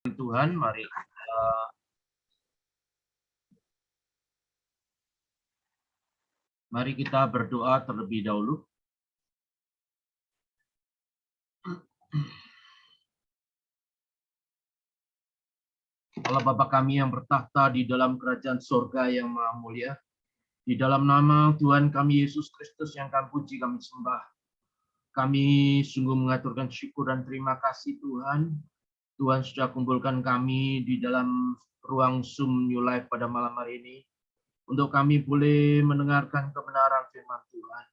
Tuhan, mari kita berdoa terlebih dahulu. Allah Bapa kami yang bertahta di dalam kerajaan surga yang maha mulia, di dalam nama Tuhan kami Yesus Kristus yang kami puji, kami sembah. Kami sungguh mengaturkan syukur dan terima kasih Tuhan. Tuhan sudah kumpulkan kami di dalam ruang Zoom New Life pada malam hari ini, untuk kami boleh mendengarkan kebenaran firman Tuhan.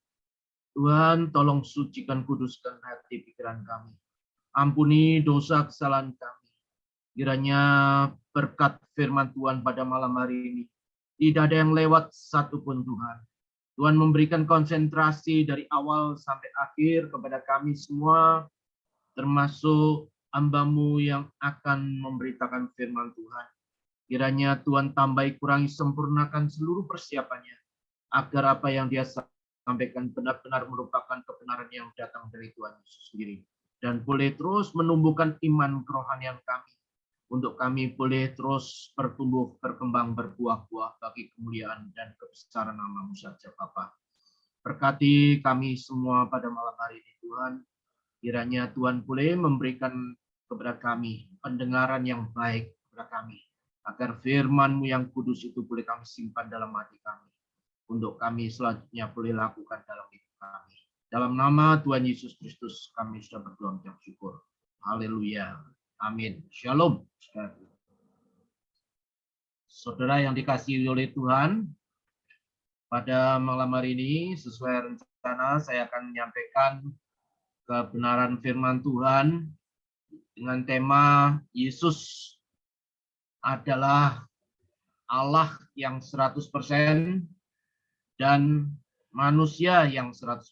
Tuhan, tolong sucikan, kuduskan hati pikiran kami. Ampuni dosa kesalahan kami. Kiranya berkat firman Tuhan pada malam hari ini, tidak ada yang lewat satupun Tuhan. Tuhan memberikan konsentrasi dari awal sampai akhir kepada kami semua, termasuk hamba-Mu yang akan memberitakan firman Tuhan. Kiranya Tuhan tambahi, kurangi, sempurnakan seluruh persiapannya, agar apa yang Dia sampaikan benar-benar merupakan kebenaran yang datang dari Tuhan Yesus sendiri. Dan boleh terus menumbuhkan iman kerohanian kami, untuk kami boleh terus bertumbuh, berkembang, berbuah-buah bagi kemuliaan dan kebesaran nama-Mu saja Bapa. Berkati kami semua pada malam hari ini Tuhan. Kiranya Tuhan boleh memberikan kepada kami pendengaran yang baik kepada kami, agar firman-Mu yang kudus itu boleh kami simpan dalam hati kami, untuk kami selanjutnya boleh lakukan dalam hidup kami. Dalam nama Tuhan Yesus Kristus kami sudah berdoa mengucap syukur. Haleluya. Amin. Shalom. Saudara yang dikasihi oleh Tuhan, pada malam hari ini sesuai rencana saya akan menyampaikan kebenaran firman Tuhan dengan tema Yesus adalah Allah yang 100% dan manusia yang 100%.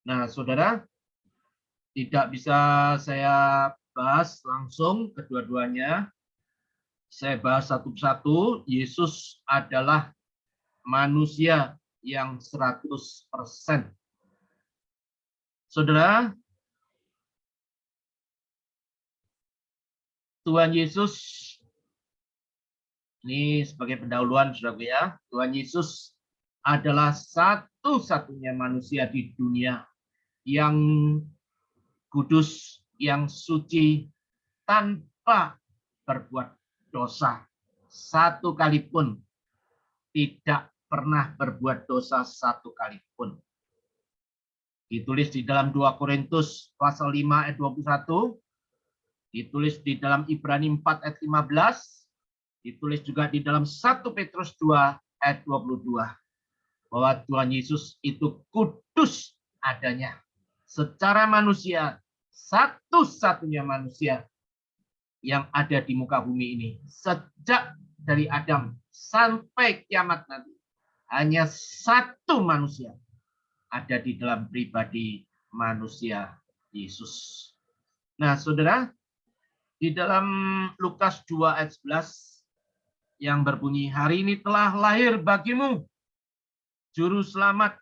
Nah, saudara, tidak bisa saya bahas langsung kedua-duanya. Saya bahas satu-satu. Yesus adalah manusia yang 100%. Saudara, Tuhan Yesus, ini sebagai pendahuluan, saudara ya, Tuhan Yesus adalah satu-satunya manusia di dunia yang kudus, yang suci, tanpa berbuat dosa. Satu kali pun, tidak pernah berbuat dosa satu kali pun. Ditulis di dalam 2 Korintus pasal 5 ayat 21, ditulis di dalam Ibrani 4 ayat 15, ditulis juga di dalam 1 Petrus 2 ayat 22, bahwa Tuhan Yesus itu kudus adanya. Secara manusia, satu-satunya manusia yang ada di muka bumi ini. Sejak dari Adam sampai kiamat nanti, hanya satu manusia ada di dalam pribadi manusia Yesus. Nah, saudara, di dalam Lukas 2 ayat 11 yang berbunyi, hari ini telah lahir bagimu Juru Selamat,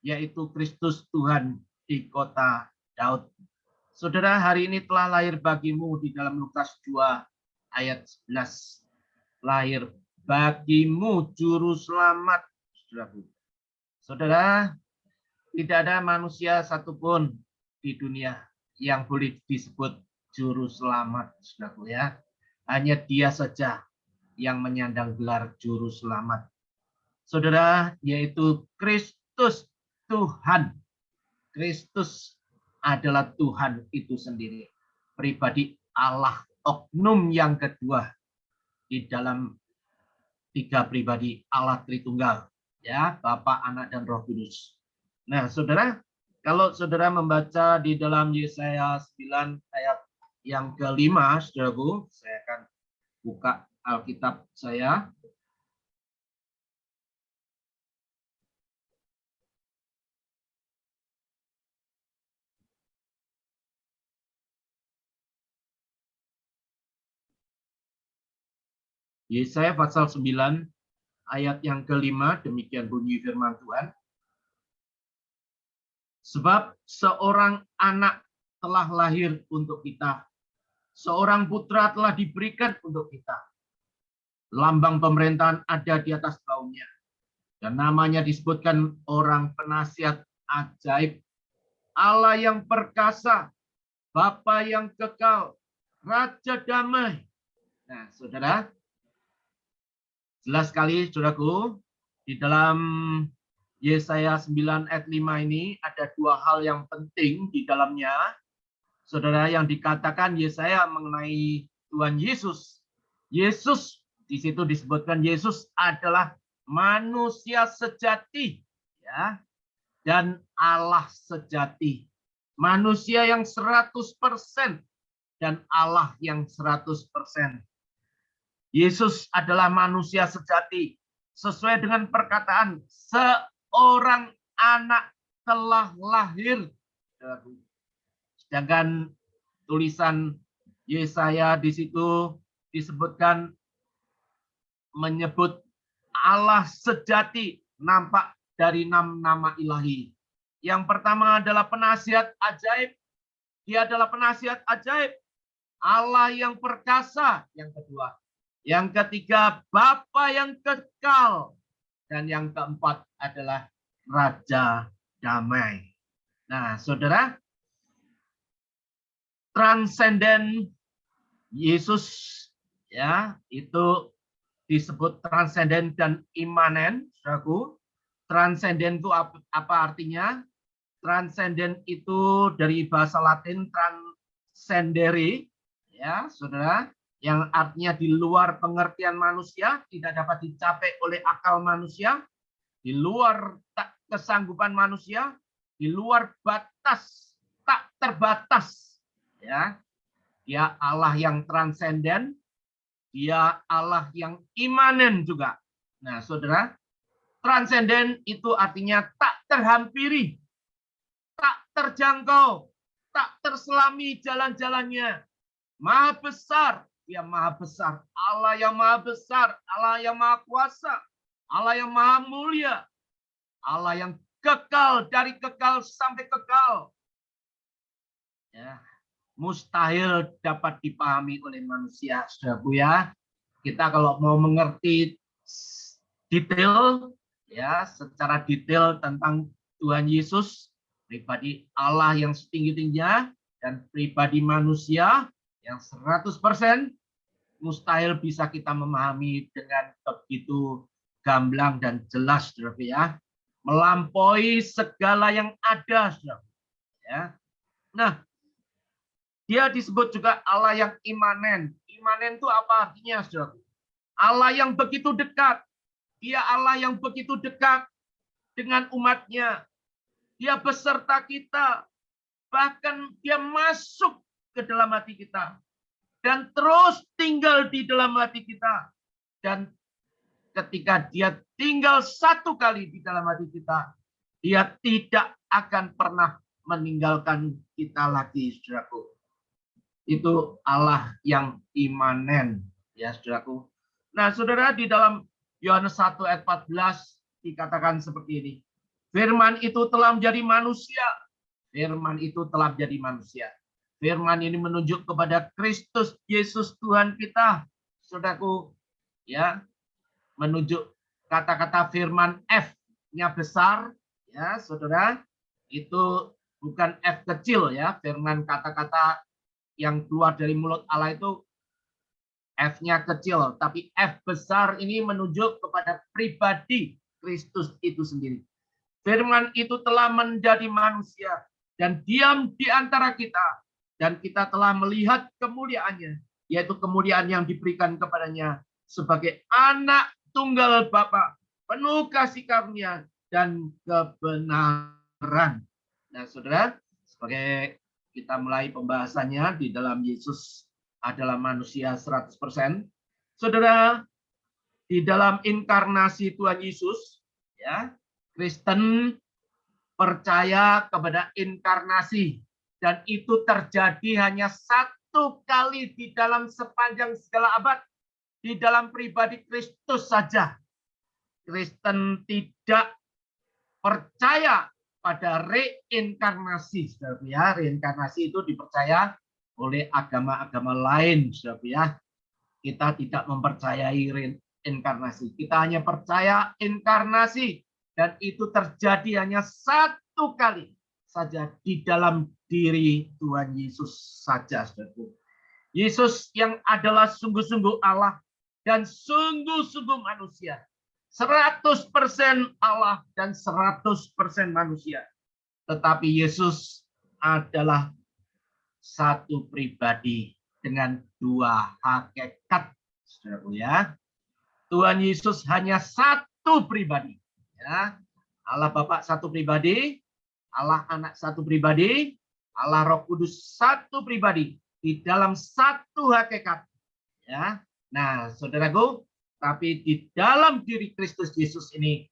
yaitu Kristus Tuhan di kota Daud. Saudara, hari ini telah lahir bagimu di dalam Lukas 2 ayat 11. Lahir bagimu Juru Selamat. Saudara, tidak ada manusia satupun di dunia yang boleh disebut Juru Selamat. Saudara ya. Hanya Dia saja yang menyandang gelar Juru Selamat. Saudara, yaitu Kristus Tuhan. Kristus adalah Tuhan itu sendiri. Pribadi Allah, oknum yang kedua di dalam tiga pribadi Allah Tritunggal. Ya, Bapa, Anak, dan Roh Kudus. Nah, saudara, kalau saudara membaca di dalam Yesaya 9 ayat yang kelima, saudaraku, saya akan buka Alkitab saya. Yesaya pasal 9 ayat yang kelima, demikian bunyi firman Tuhan. Sebab seorang anak telah lahir untuk kita, seorang putra telah diberikan untuk kita. Lambang pemerintahan ada di atas bahunya. Dan namanya disebutkan orang penasihat ajaib, Allah yang perkasa, Bapa yang kekal, Raja damai. Nah, saudara, jelas sekali, saudaraku, di dalam Yesaya 9 ayat 5 ini ada dua hal yang penting di dalamnya. Saudara, yang dikatakan Yesaya mengenai Tuhan Yesus. Yesus, di situ disebutkan Yesus adalah manusia sejati, ya, dan Allah sejati. Manusia yang 100% dan Allah yang 100%. Yesus adalah manusia sejati. Sesuai dengan perkataan, seorang anak telah lahir. Sedangkan tulisan Yesaya di situ disebutkan menyebut Allah sejati, nampak dari nama ilahi. Yang pertama adalah penasihat ajaib. Dia adalah penasihat ajaib. Allah yang perkasa, yang kedua. Yang ketiga, Bapa yang kekal. Dan yang keempat adalah Raja damai. Nah, saudara, transenden Yesus, ya, itu disebut transenden dan imanen, saudaraku. Transenden itu apa artinya? Transenden itu dari bahasa Latin transcendere, ya, saudara, yang artinya di luar pengertian manusia, tidak dapat dicapai oleh akal manusia, di luar kesanggupan manusia, di luar batas, tak terbatas, ya. Dia Allah yang transenden, dia Allah yang imanen juga. Nah, saudara, transenden itu artinya tak terhampiri, tak terjangkau, tak terselami jalan-jalannya. Maha besar, dia maha besar. Allah yang maha besar, Allah yang maha kuasa, Allah yang maha mulia, Allah yang kekal dari kekal sampai kekal. Ya, mustahil dapat dipahami oleh manusia, saudaraku ya. Kita kalau mau mengerti detail, ya, secara detail tentang Tuhan Yesus, pribadi Allah yang setinggi-tingginya dan pribadi manusia yang 100%, mustahil bisa kita memahami dengan begitu gamblang dan jelas, saudaraku ya. Melampaui segala yang ada, saudaraku ya. Nah, dia disebut juga Allah yang imanen. Imanen itu apa artinya, saudara? Allah yang begitu dekat. Dia Allah yang begitu dekat dengan umatnya. Dia beserta kita. Bahkan dia masuk ke dalam hati kita. Dan terus tinggal di dalam hati kita. Dan ketika dia tinggal satu kali di dalam hati kita, dia tidak akan pernah meninggalkan kita lagi, saudaraku. Itu Allah yang imanen, ya saudaraku. Nah, saudara, di dalam Yohanes 1 ayat 14 dikatakan seperti ini. Firman itu telah menjadi manusia. Firman itu telah menjadi manusia. Firman ini menunjuk kepada Kristus Yesus Tuhan kita, saudaraku, ya. Menunjuk kata-kata firman F-nya besar, ya, saudara. Itu bukan F kecil, ya. Firman kata-kata yang keluar dari mulut Allah itu F-nya kecil, tapi F besar ini menunjuk kepada pribadi Kristus itu sendiri. Firman itu telah menjadi manusia dan diam di antara kita, dan kita telah melihat kemuliaannya, yaitu kemuliaan yang diberikan kepadanya sebagai anak tunggal Bapa, penuh kasih karunia dan kebenaran. Nah, saudara, sebagai kita mulai pembahasannya di dalam Yesus adalah manusia 100%. Saudara, di dalam inkarnasi Tuhan Yesus, ya, Kristen percaya kepada inkarnasi, dan itu terjadi hanya satu kali di dalam sepanjang segala abad, di dalam pribadi Kristus saja. Kristen tidak percaya pada reinkarnasi, ya. Reinkarnasi itu dipercaya oleh agama-agama lain, saudara ya. Kita tidak mempercayai reinkarnasi. Kita hanya percaya inkarnasi, dan itu terjadi hanya satu kali saja di dalam diri Tuhan Yesus saja, saudaraku. Yesus yang adalah sungguh-sungguh Allah dan sungguh-sungguh manusia. 100% Allah dan 100% manusia. Tetapi Yesus adalah satu pribadi dengan dua hakikat, saudaraku ya. Tuhan Yesus hanya satu pribadi, ya. Allah Bapa satu pribadi, Allah Anak satu pribadi, Allah Roh Kudus satu pribadi di dalam satu hakikat, ya. Nah, saudaraku, tapi di dalam diri Kristus Yesus ini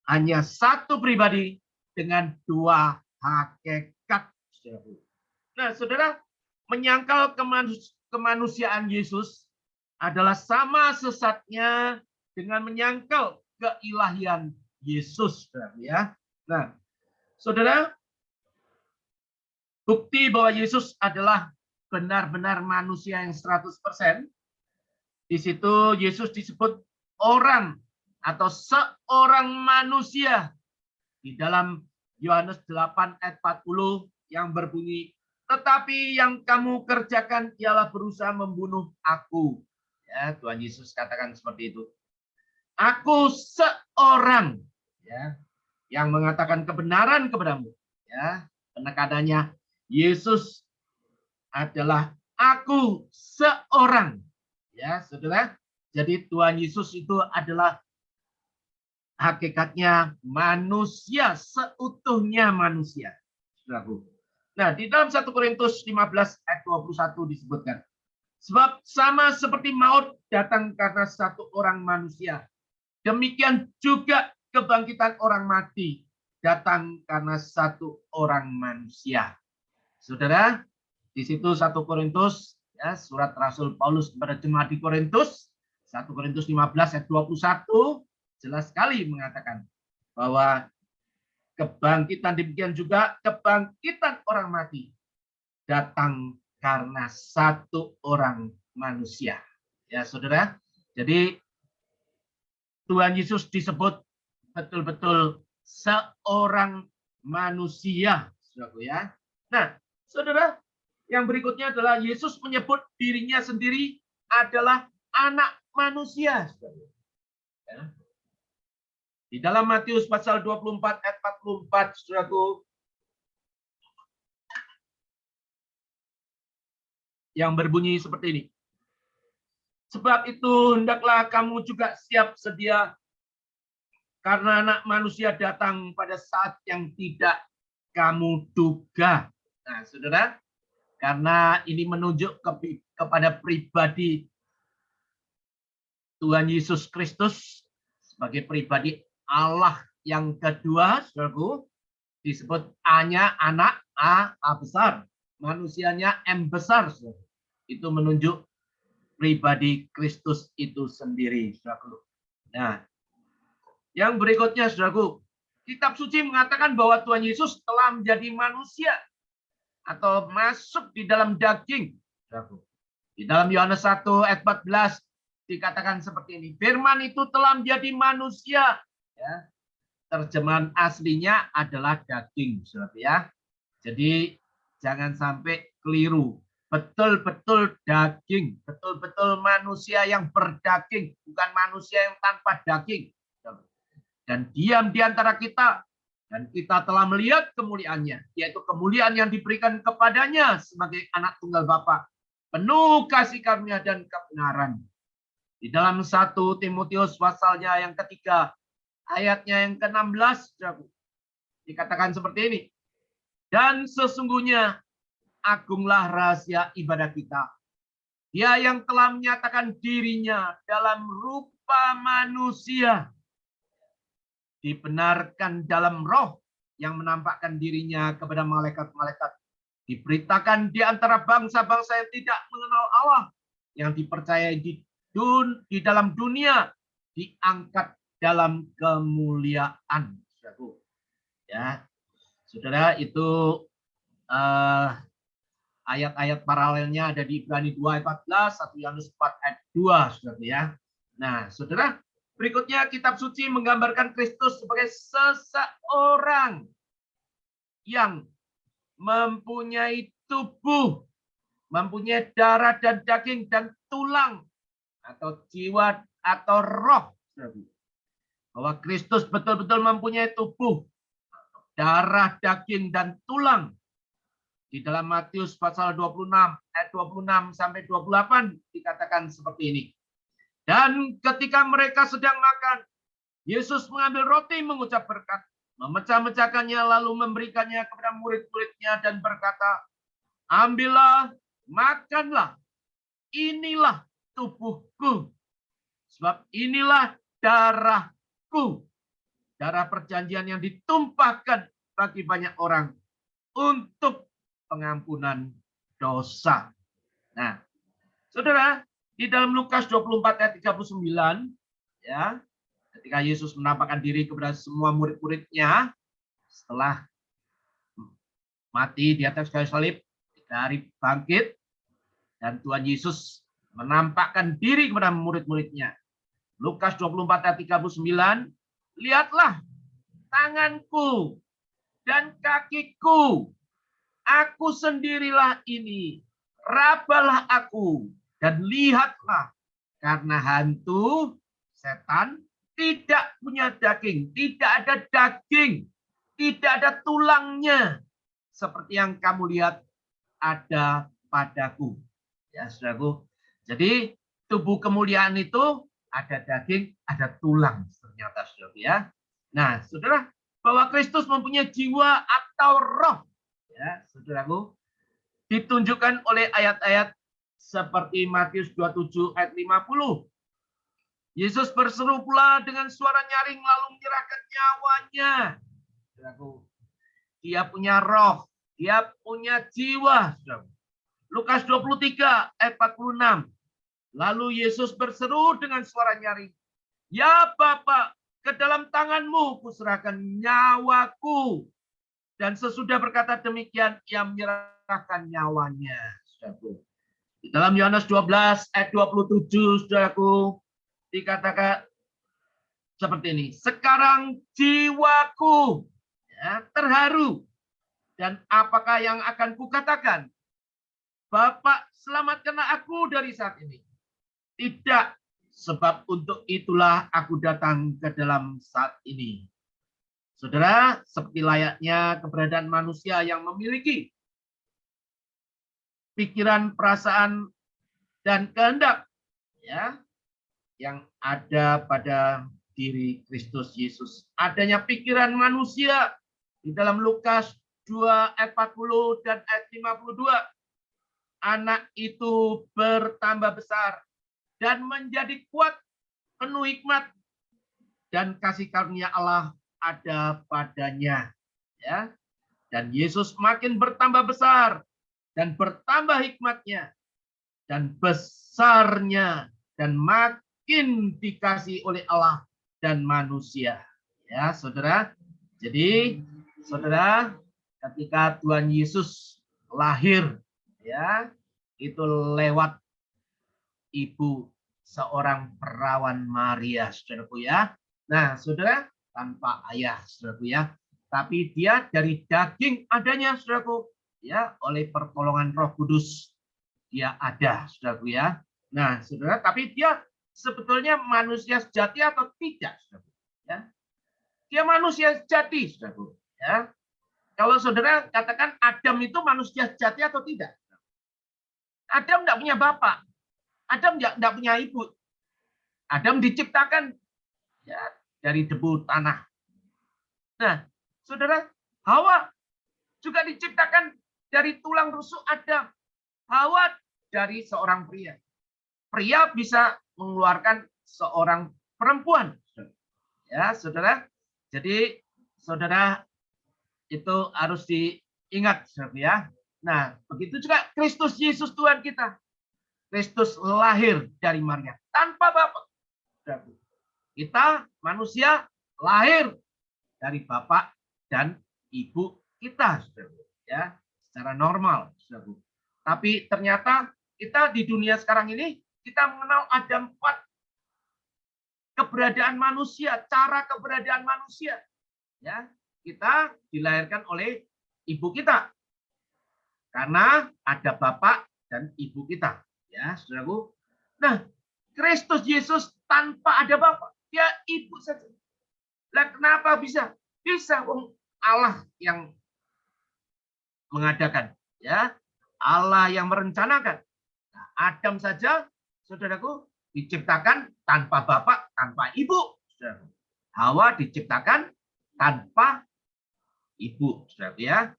hanya satu pribadi dengan dua hakikat, saudaraku. Nah, saudara, menyangkal kemanusiaan Yesus adalah sama sesatnya dengan menyangkal keilahian Yesus, ya. Nah, saudara, bukti bahwa Yesus adalah benar-benar manusia yang 100%. Di situ Yesus disebut orang atau seorang manusia di dalam Yohanes 8 ayat 40 yang berbunyi, tetapi yang kamu kerjakan ialah berusaha membunuh aku. Ya, Tuhan Yesus katakan seperti itu. Aku seorang, ya, yang mengatakan kebenaran kepadamu. Ya, penekanannya Yesus adalah aku seorang. Ya, saudara. Jadi Tuhan Yesus itu adalah hakikatnya manusia, seutuhnya manusia. Saudaraku. Nah, di dalam 1 Korintus 15 ayat 21 disebutkan, sebab sama seperti maut datang karena satu orang manusia, demikian juga kebangkitan orang mati datang karena satu orang manusia. Saudara, di situ 1 Korintus, ya, surat Rasul Paulus kepada jemaat di Korintus, 1 Korintus 15 ayat 21, jelas sekali mengatakan bahwa kebangkitan demikian juga kebangkitan orang mati datang karena satu orang manusia. Ya, saudara. Jadi Tuhan Yesus disebut betul-betul seorang manusia, saudaraku ya. Nah, saudara, yang berikutnya adalah Yesus menyebut dirinya sendiri adalah anak manusia, saudara. Ya. Di dalam Matius pasal 24 ayat 44, saudaraku, yang berbunyi seperti ini. Sebab itu hendaklah kamu juga siap sedia, karena anak manusia datang pada saat yang tidak kamu duga. Nah, saudara, karena ini menunjuk kepada pribadi Tuhan Yesus Kristus sebagai pribadi Allah yang kedua, saudaraku, disebut A-nya anak, A besar. Manusianya M besar. Saudara. Itu menunjuk pribadi Kristus itu sendiri, saudaraku. Nah, yang berikutnya, saudaraku, kitab suci mengatakan bahwa Tuhan Yesus telah menjadi manusia atau masuk di dalam daging, saudaraku. Di dalam Yohanes 1 ayat 14 dikatakan seperti ini, firman itu telah menjadi manusia. Ya. Terjemahan aslinya adalah daging, saudara ya. Jadi jangan sampai keliru. Betul-betul daging, betul-betul manusia yang berdaging, bukan manusia yang tanpa daging. Dan diam di antara kita, dan kita telah melihat kemuliaannya, yaitu kemuliaan yang diberikan kepadanya sebagai anak tunggal Bapa, penuh kasih karunia dan kebenaran. Di dalam 1 Timotius pasalnya yang ketiga, ayatnya yang ke-16, dikatakan seperti ini. Dan sesungguhnya agunglah rahasia ibadah kita. Dia yang telah menyatakan dirinya dalam rupa manusia, dibenarkan dalam roh yang menampakkan dirinya kepada malaikat-malaikat, diberitakan di antara bangsa-bangsa yang tidak mengenal Allah, yang dipercayai di dalam dunia, diangkat dalam kemuliaan. Ya, saudara, itu ayat-ayat paralelnya ada di Ibrani 2 ayat 14, 1 Yohanes 4 ayat 2, saudara ya. Nah, saudara, berikutnya kitab suci menggambarkan Kristus sebagai seseorang yang mempunyai tubuh, mempunyai darah dan daging dan tulang atau jiwa atau roh. Bahwa Kristus betul-betul mempunyai tubuh, darah, daging, dan tulang. Di dalam Matius pasal 26 ayat 26 sampai 28 dikatakan seperti ini. Dan ketika mereka sedang makan, Yesus mengambil roti, mengucap berkat, memecah-mecahkannya, lalu memberikannya kepada murid-muridnya dan berkata, ambillah, makanlah, inilah tubuhku, sebab inilah darahku, darah perjanjian yang ditumpahkan bagi banyak orang untuk pengampunan dosa. Nah, saudara, di dalam Lukas 24 ayat 39, ya, ketika Yesus menampakkan diri kepada semua murid-muridnya setelah mati di atas kayu salib, dari bangkit, dan Tuhan Yesus menampakkan diri kepada murid-muridnya. Lukas 24 ayat 39, lihatlah tanganku dan kakiku, aku sendirilah ini, rabalah aku dan lihatlah, karena hantu setan tidak punya daging, tidak ada daging, tidak ada tulangnya seperti yang kamu lihat ada padaku. Ya, saudaraku. Jadi tubuh kemuliaan itu ada daging, ada tulang ternyata, saudara ya. Nah, saudara, bahwa Kristus mempunyai jiwa atau roh, ya, saudaraku, ditunjukkan oleh ayat-ayat seperti Matius 27 ayat 50. Yesus berseru pula dengan suara nyaring lalu menyerahkan nyawanya. Saudaraku, dia punya roh, dia punya jiwa. Saudaraku. Lukas 23 ayat 46. Lalu Yesus berseru dengan suara nyaring, ya Bapa, ke dalam tanganmu kuserahkan nyawaku. Dan sesudah berkata demikian, ia menyerahkan nyawanya. Saudaraku. Di dalam Yohanes 12 ayat 27, saudaraku, dikatakan seperti ini. Sekarang jiwaku, ya, terharu. Dan apakah yang akan kukatakan? Bapak, selamatkanlah aku dari saat ini. Tidak, sebab untuk itulah aku datang ke dalam saat ini. Saudara, seperti layaknya keberadaan manusia yang memiliki pikiran, perasaan, dan kehendak, ya, yang ada pada diri Kristus Yesus. Adanya pikiran manusia di dalam Lukas 2 ayat 40 dan ayat 52. Anak itu bertambah besar dan menjadi kuat, penuh hikmat, dan kasih karunia Allah ada padanya. Ya. Dan Yesus makin bertambah besar dan bertambah hikmatnya dan besarnya dan makin dikasih oleh Allah dan manusia. Ya, saudara. Jadi, saudara, ketika Tuhan Yesus lahir, ya, itu lewat ibu seorang perawan Maria, saudaraku ya. Nah, saudara, tanpa ayah, saudaraku ya. Tapi dia dari daging adanya, saudaraku, ya, oleh pertolongan Roh Kudus dia ada, saudaraku ya. Nah, saudara, tapi dia sebetulnya manusia sejati atau tidak, saudaraku? Ya. Dia manusia sejati, saudaraku. Ya. Kalau saudara katakan Adam itu manusia sejati atau tidak? Adam tidak punya bapak. Adam tidak punya ibu. Adam diciptakan, ya, dari debu tanah. Nah, saudara, Hawa juga diciptakan dari tulang rusuk Adam. Hawa dari seorang pria. Pria bisa mengeluarkan seorang perempuan. Ya, saudara. Jadi, saudara, itu harus diingat, saudara ya. Nah, begitu juga Kristus Yesus Tuhan kita. Kristus lahir dari Maria tanpa bapak. Kita manusia lahir dari bapak dan ibu kita, saudara. Ya, secara normal, saudara. Tapi ternyata kita di dunia sekarang ini, kita mengenal ada 4 keberadaan manusia, cara keberadaan manusia. Ya, kita dilahirkan oleh ibu kita. Karena ada bapak dan ibu kita. Ya, saudaraku. Nah, Kristus Yesus tanpa ada bapak. Dia ibu saja. Lah kenapa bisa? Bisa Allah yang mengadakan, ya. Allah yang merencanakan. Nah, Adam saja, saudaraku, diciptakan tanpa bapak, tanpa ibu. Saudaraku. Hawa diciptakan tanpa ibu, saudaraku ya.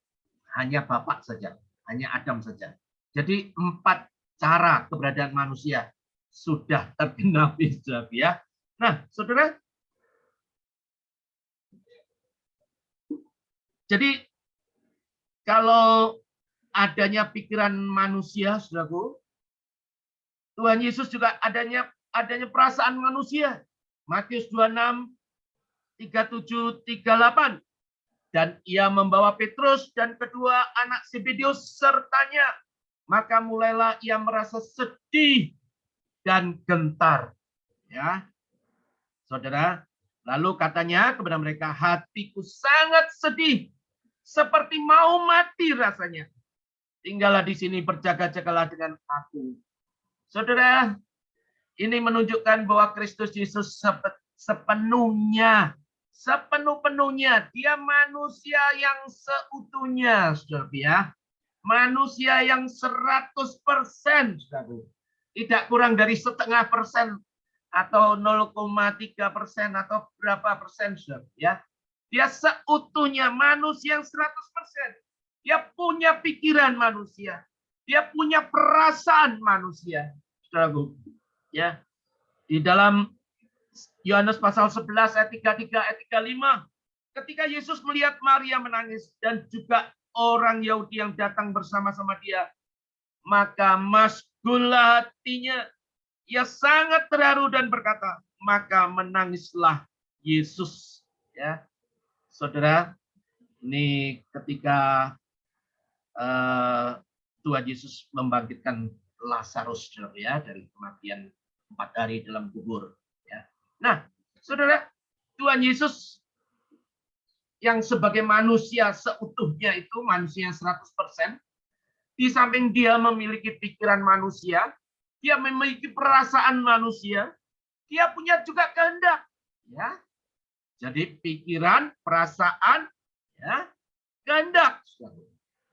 Hanya bapak saja, hanya Adam saja. Jadi 4 cara keberadaan manusia sudah tergenapi, saudaraku ya. Nah, saudara, jadi kalau adanya pikiran manusia, saudaraku, Tuhan Yesus juga adanya perasaan manusia. Matius 26, 37, 38. Dan ia membawa Petrus dan kedua anak Zebedeus sertanya. Maka mulailah ia merasa sedih dan gentar. Ya, saudara. Lalu katanya kepada mereka, hatiku sangat sedih, seperti mau mati rasanya. Tinggallah di sini, berjaga-jagalah dengan aku. Saudara, ini menunjukkan bahwa Kristus Yesus sepenuhnya dia manusia yang seutuhnya, saudara ya. Manusia yang 100%, saudara. Tidak kurang dari 0,5% atau 0,3% atau berapa persen, saudara ya. Dia seutuhnya manusia yang 100%. Dia punya pikiran manusia. Dia punya perasaan manusia, saudara. Ya. Di dalam Yohanes pasal 11 ayat 33 ayat 35, ketika Yesus melihat Maria menangis dan juga orang Yahudi yang datang bersama-sama dia, maka masgullah hatinya. Ia sangat terharu dan berkata, maka menangislah Yesus. Ya, saudara, ini ketika Tuhan Yesus membangkitkan Lazarus, ya, dari kematian 4 hari dalam kubur. Ya. Nah, saudara, Tuhan Yesus yang sebagai manusia seutuhnya itu, manusia 100%, di samping dia memiliki pikiran manusia, dia memiliki perasaan manusia, dia punya juga kehendak. Ya. Jadi pikiran, perasaan, ya, kehendak.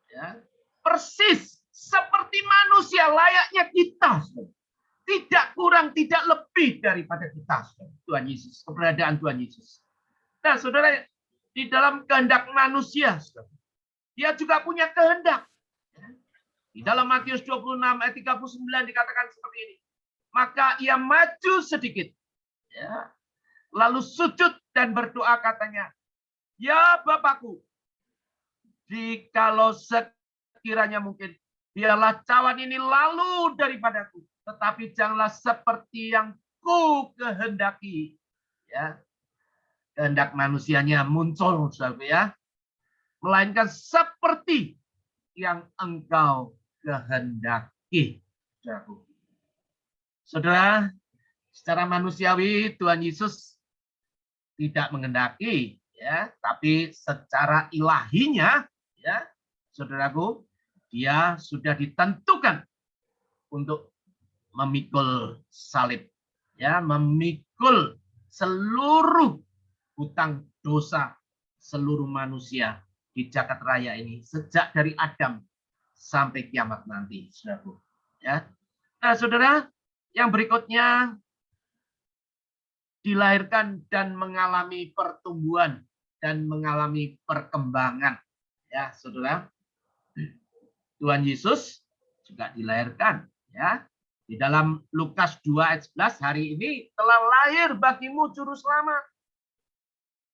Ya. Persis seperti manusia layaknya kita. Tidak kurang, tidak lebih daripada kita. Tuhan Yesus, keberadaan Tuhan Yesus. Nah, saudara, di dalam kehendak manusia, dia juga punya kehendak. Di dalam Matius 26 ayat 39 dikatakan seperti ini. Maka ia maju sedikit. Ya. Lalu sujud dan berdoa katanya. Ya Bapakku, jikalau sekiranya mungkin, biarlah cawan ini lalu daripadaku. Tetapi janganlah seperti yang ku kehendaki. Ya. Kehendak manusianya muncul, saudara ya. Melainkan seperti yang engkau kehendaki. Saudara, secara manusiawi Tuhan Yesus tidak menghendaki, ya, tapi secara ilahinya, ya, saudaraku, dia sudah ditentukan untuk memikul salib, ya, memikul seluruh hutang dosa seluruh manusia di jagat raya ini sejak dari Adam sampai kiamat nanti, saudaraku. Ya. Nah, saudara, yang berikutnya dilahirkan dan mengalami pertumbuhan dan mengalami perkembangan. Ya, saudara. Tuhan Yesus juga dilahirkan. Ya. Di dalam Lukas 2 ayat 11, hari ini telah lahir bagimu juru selamat,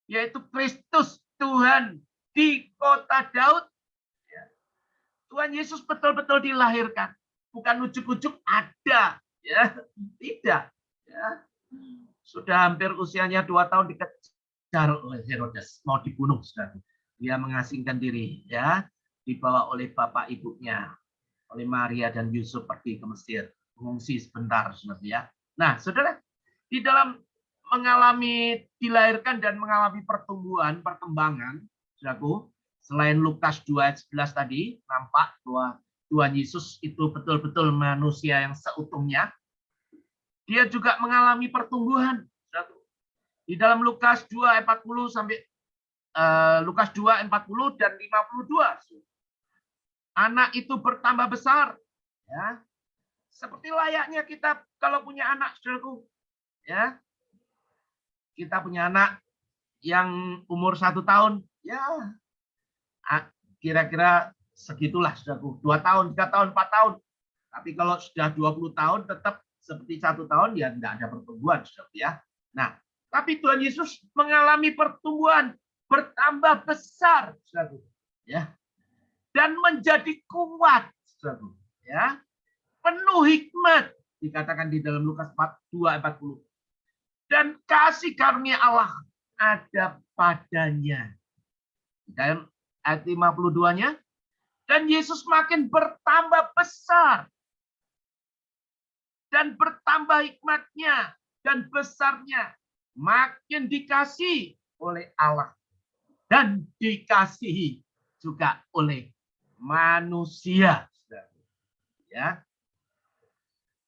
yaitu Kristus Tuhan di kota Daud. Tuhan Yesus betul-betul dilahirkan, bukan ujuk-ujuk ada, ya, tidak. Ya. Sudah hampir usianya 2 tahun dikejar oleh Herodes, mau dibunuh, saudara. Dia mengasingkan diri, ya, dibawa oleh bapak ibunya. oleh Maria dan Yusuf pergi ke Mesir, mengungsi sebentar, saudara ya. Nah, saudara, di dalam dilahirkan dan mengalami perkembangan, saudaraku, selain Lukas 2 ayat 11 tadi, nampak bahwa Tuhan Yesus itu betul-betul manusia yang seutuhnya. Dia juga mengalami pertumbuhan, saudaraku. Di dalam Lukas 2 ayat 40 sampai Lukas 2 ayat 40 dan 52. Anak itu bertambah besar, ya. Seperti layaknya kita kalau punya anak, saudaraku, ya. Kita punya anak yang umur 1 tahun, ya kira-kira segitulah, saudaraku. 2 tahun, 3 tahun, 4 tahun. Tapi kalau sudah 20 tahun tetap seperti 1 tahun, ya tidak ada pertumbuhan, saudaraku ya. Nah, tapi Tuhan Yesus mengalami pertumbuhan, bertambah besar, saudaraku, ya. Dan menjadi kuat, saudaraku, ya. Penuh hikmat, dikatakan di dalam Lukas 2 ayat 40. Dan kasih karunia Allah ada padanya. Dan ayat 52-nya, dan Yesus makin bertambah besar dan bertambah hikmatnya dan besarnya, makin dikasihi oleh Allah dan dikasihi juga oleh manusia. Ya.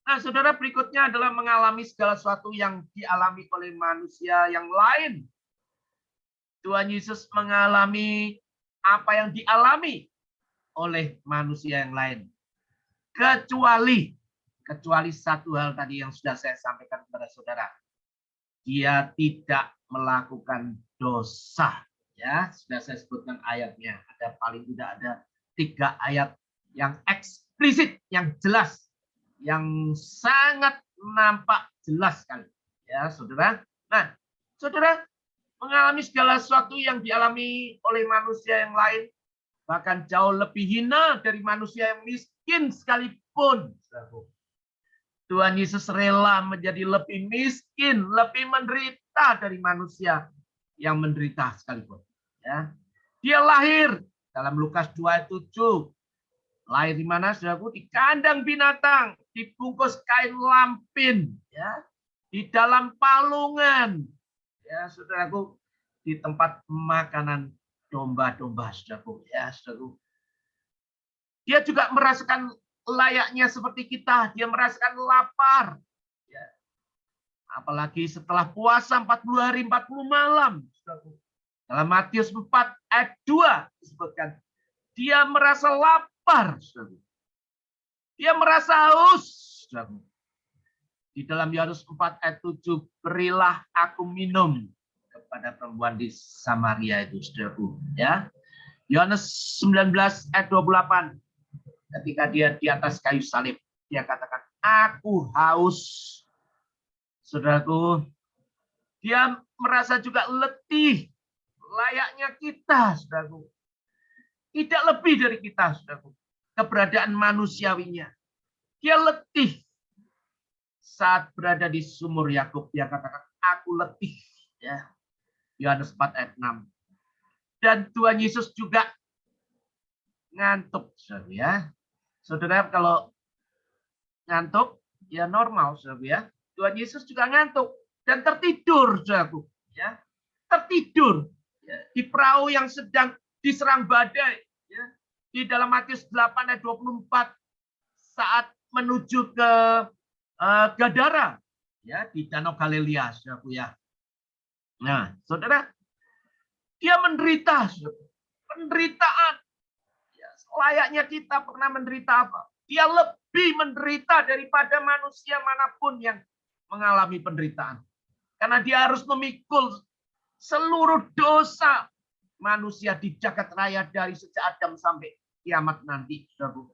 Nah, saudara, berikutnya adalah mengalami segala sesuatu yang dialami oleh manusia yang lain. Tuhan Yesus mengalami apa yang dialami oleh manusia yang lain. Kecuali satu hal tadi yang sudah saya sampaikan kepada saudara. Dia tidak melakukan dosa. Ya, sudah saya sebutkan ayatnya. Ada paling tidak ada 3 ayat yang eksplisit, yang jelas, yang sangat nampak jelas sekali. Ya, saudara. Nah, saudara, mengalami segala sesuatu yang dialami oleh manusia yang lain, bahkan jauh lebih hina dari manusia yang miskin sekalipun. Tuhan Yesus rela menjadi lebih miskin, lebih menderita dari manusia yang menderita sekalipun. Ya. Dia lahir dalam Lukas 2 ayat 7. Lahir di mana, saudaraku? Di kandang binatang, dibungkus kain lampin, ya, di dalam palungan, ya, saudaraku, di tempat makanan domba-domba, saudaraku, ya, saudaraku. Dia juga merasakan layaknya seperti kita, dia merasakan lapar, ya. Apalagi setelah puasa 40 hari 40 malam, saudaraku. Dalam Matius 4 ayat 2 disebutkan, dia merasa lapar, saudaraku. Dia merasa haus, saudaraku. Di dalam Yohanes 4 ayat 7, berilah aku minum kepada perempuan di Samaria itu, saudaraku. Ya. Yohanes 19 ayat 28, ketika dia di atas kayu salib, dia katakan, aku haus. Saudaraku, dia merasa juga letih, layaknya kita, saudaraku. Tidak lebih dari kita, saudaraku. Keberadaan manusiawinya. Dia letih. Saat berada di sumur Yakub, dia katakan, aku letih. Ya. Yohanes 4 ayat 6. Dan Tuhan Yesus juga ngantuk, saudara, ya. Saudara, kalau ngantuk, ya normal, saudara, ya. Tuhan Yesus juga ngantuk dan tertidur, saudaraku. Ya. Tertidur. Ya. Di perahu yang sedang diserang badai. Ya. Di dalam Matius 8 ayat 24, saat menuju ke Gadara, ya, di Danau Galilea, saudaraku, ya. Nah, saudara, dia menderita, saudara. Penderitaan. Ya, layaknya kita pernah menderita apa? Dia lebih menderita daripada manusia manapun yang mengalami penderitaan. Karena dia harus memikul seluruh dosa manusia di jagat raya dari sejak Adam sampai kiamat nanti, saudara.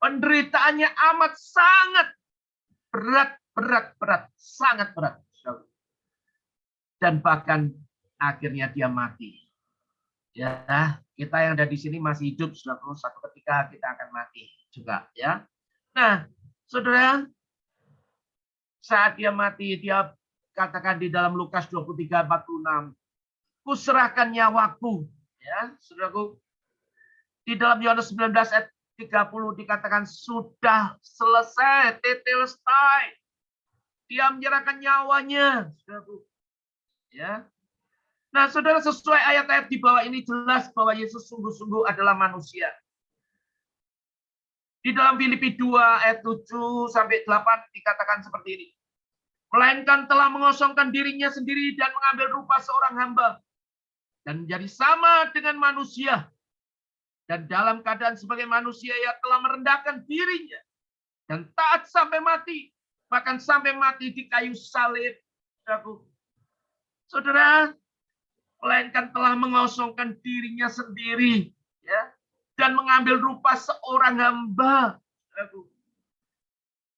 Penderitaannya amat sangat berat, sangat berat. Dan bahkan akhirnya dia mati. Ya, kita yang ada di sini masih hidup, saudara. Satu ketika kita akan mati juga, ya. Nah, saudara, saat dia mati, dia katakan di dalam Lukas 23:46, kuserahkan nyawaku, ya, saudaraku. Di dalam Yohanes 19 ayat 30 dikatakan sudah selesai, tetelestai. Dia menyerahkan nyawanya. Ya. Nah, saudara, sesuai ayat-ayat di bawah ini jelas bahwa Yesus sungguh-sungguh adalah manusia. Di dalam Filipi 2 ayat 7 sampai 8 dikatakan seperti ini. Melainkan telah mengosongkan dirinya sendiri dan mengambil rupa seorang hamba. Dan menjadi sama dengan manusia. Dan dalam keadaan sebagai manusia ia telah merendahkan dirinya. Dan taat sampai mati. Bahkan sampai mati di kayu salib. Saudara, melainkan telah mengosongkan dirinya sendiri, ya, dan mengambil rupa seorang hamba.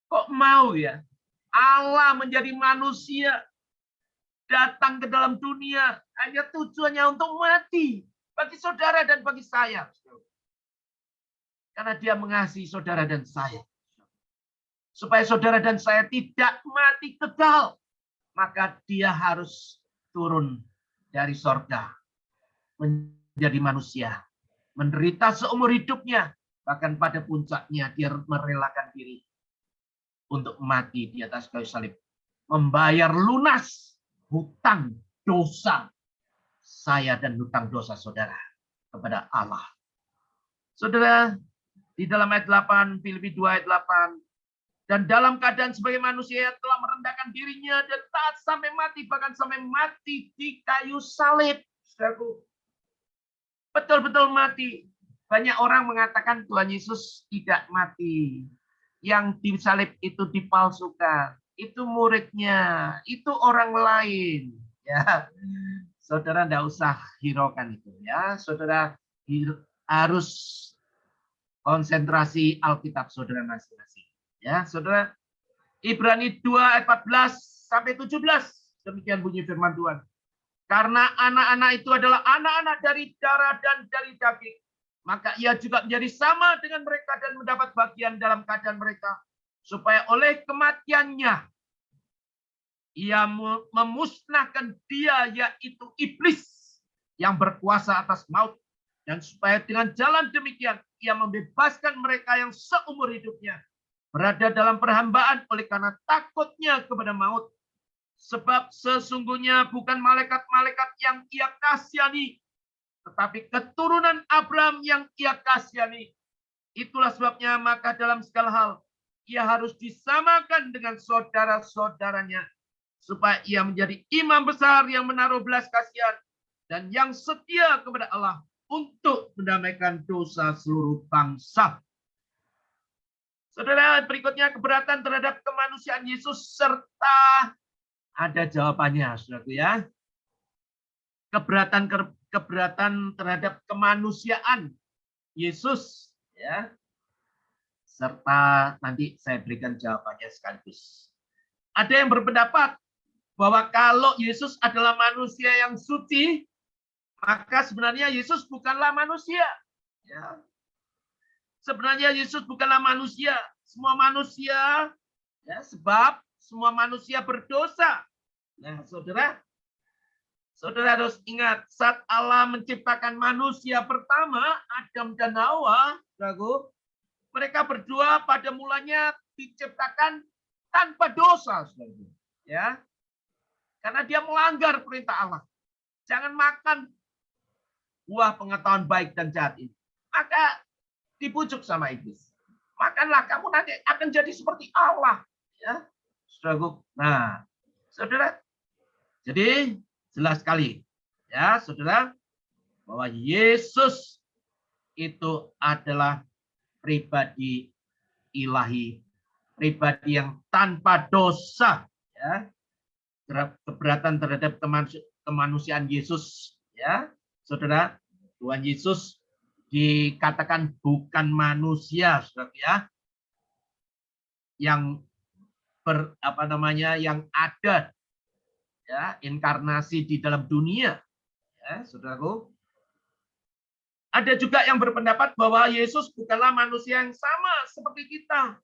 Kok mau ya Allah menjadi manusia, datang ke dalam dunia hanya tujuannya untuk mati bagi saudara dan bagi saya, karena dia mengasihi saudara dan saya, supaya saudara dan saya tidak mati kekal, maka dia harus turun dari sorga menjadi manusia, menderita seumur hidupnya, bahkan pada puncaknya dia merelakan diri untuk mati di atas kayu salib, membayar lunas hutang dosa saya dan hutang dosa saudara kepada Allah. Saudara, di dalam ayat 8, Filipi 2 ayat 8, dan dalam keadaan sebagai manusia telah merendahkan dirinya dan taat sampai mati, bahkan sampai mati di kayu salib. Saudaraku, betul-betul mati. Banyak orang mengatakan Tuhan Yesus tidak mati. Yang disalib itu dipalsukan. Itu muridnya, itu orang lain. Ya, saudara tidak usah hiraukan itu. Ya, saudara harus konsentrasi Alkitab saudara masing-masing. Ya, saudara, Ibrani 2 ayat 14 sampai 17. Demikian bunyi firman Tuhan. Karena anak-anak itu adalah anak-anak dari darah dan dari daging, maka ia juga menjadi sama dengan mereka dan mendapat bagian dalam keadaan mereka, supaya oleh kematiannya ia memusnahkan dia, yaitu iblis yang berkuasa atas maut, dan supaya dengan jalan demikian ia membebaskan mereka yang seumur hidupnya berada dalam perhambaan oleh karena takutnya kepada maut. Sebab sesungguhnya bukan malaikat-malaikat yang ia kasihani, tetapi keturunan Abraham yang ia kasihani. Itulah sebabnya maka dalam segala hal ia harus disamakan dengan saudara-saudaranya, supaya ia menjadi imam besar yang menaruh belas kasihan dan yang setia kepada Allah untuk mendamaikan dosa seluruh bangsa. Saudara, berikutnya keberatan terhadap kemanusiaan Yesus serta ada jawabannya, saudaraku ya. Keberatan terhadap kemanusiaan Yesus, ya. Serta nanti saya berikan jawabannya sekaligus. Ada yang berpendapat bahwa kalau Yesus adalah manusia yang suci, maka sebenarnya Yesus bukanlah manusia. Ya. Sebenarnya Yesus bukanlah manusia. Semua manusia, ya, sebab semua manusia berdosa. Nah, saudara harus ingat, saat Allah menciptakan manusia pertama, Adam dan Hawa, mereka berdua pada mulanya diciptakan tanpa dosa, saudara. Ya, karena dia melanggar perintah Allah. Jangan makan buah pengetahuan baik dan jahat ini. Maka dibujuk sama iblis. Makanlah, kamu nanti akan jadi seperti Allah. Ya, saudaraku. Nah, saudara, jadi jelas sekali, ya, saudara, bahwa Yesus itu adalah pribadi ilahi, pribadi yang tanpa dosa, ya. Keberatan terhadap kemanusiaan Yesus, ya, saudara. Tuhan Yesus dikatakan bukan manusia, saudara, ya, yang yang ada, ya, inkarnasi di dalam dunia, ya, saudaraku. Ada juga yang berpendapat bahwa Yesus bukanlah manusia yang sama seperti kita,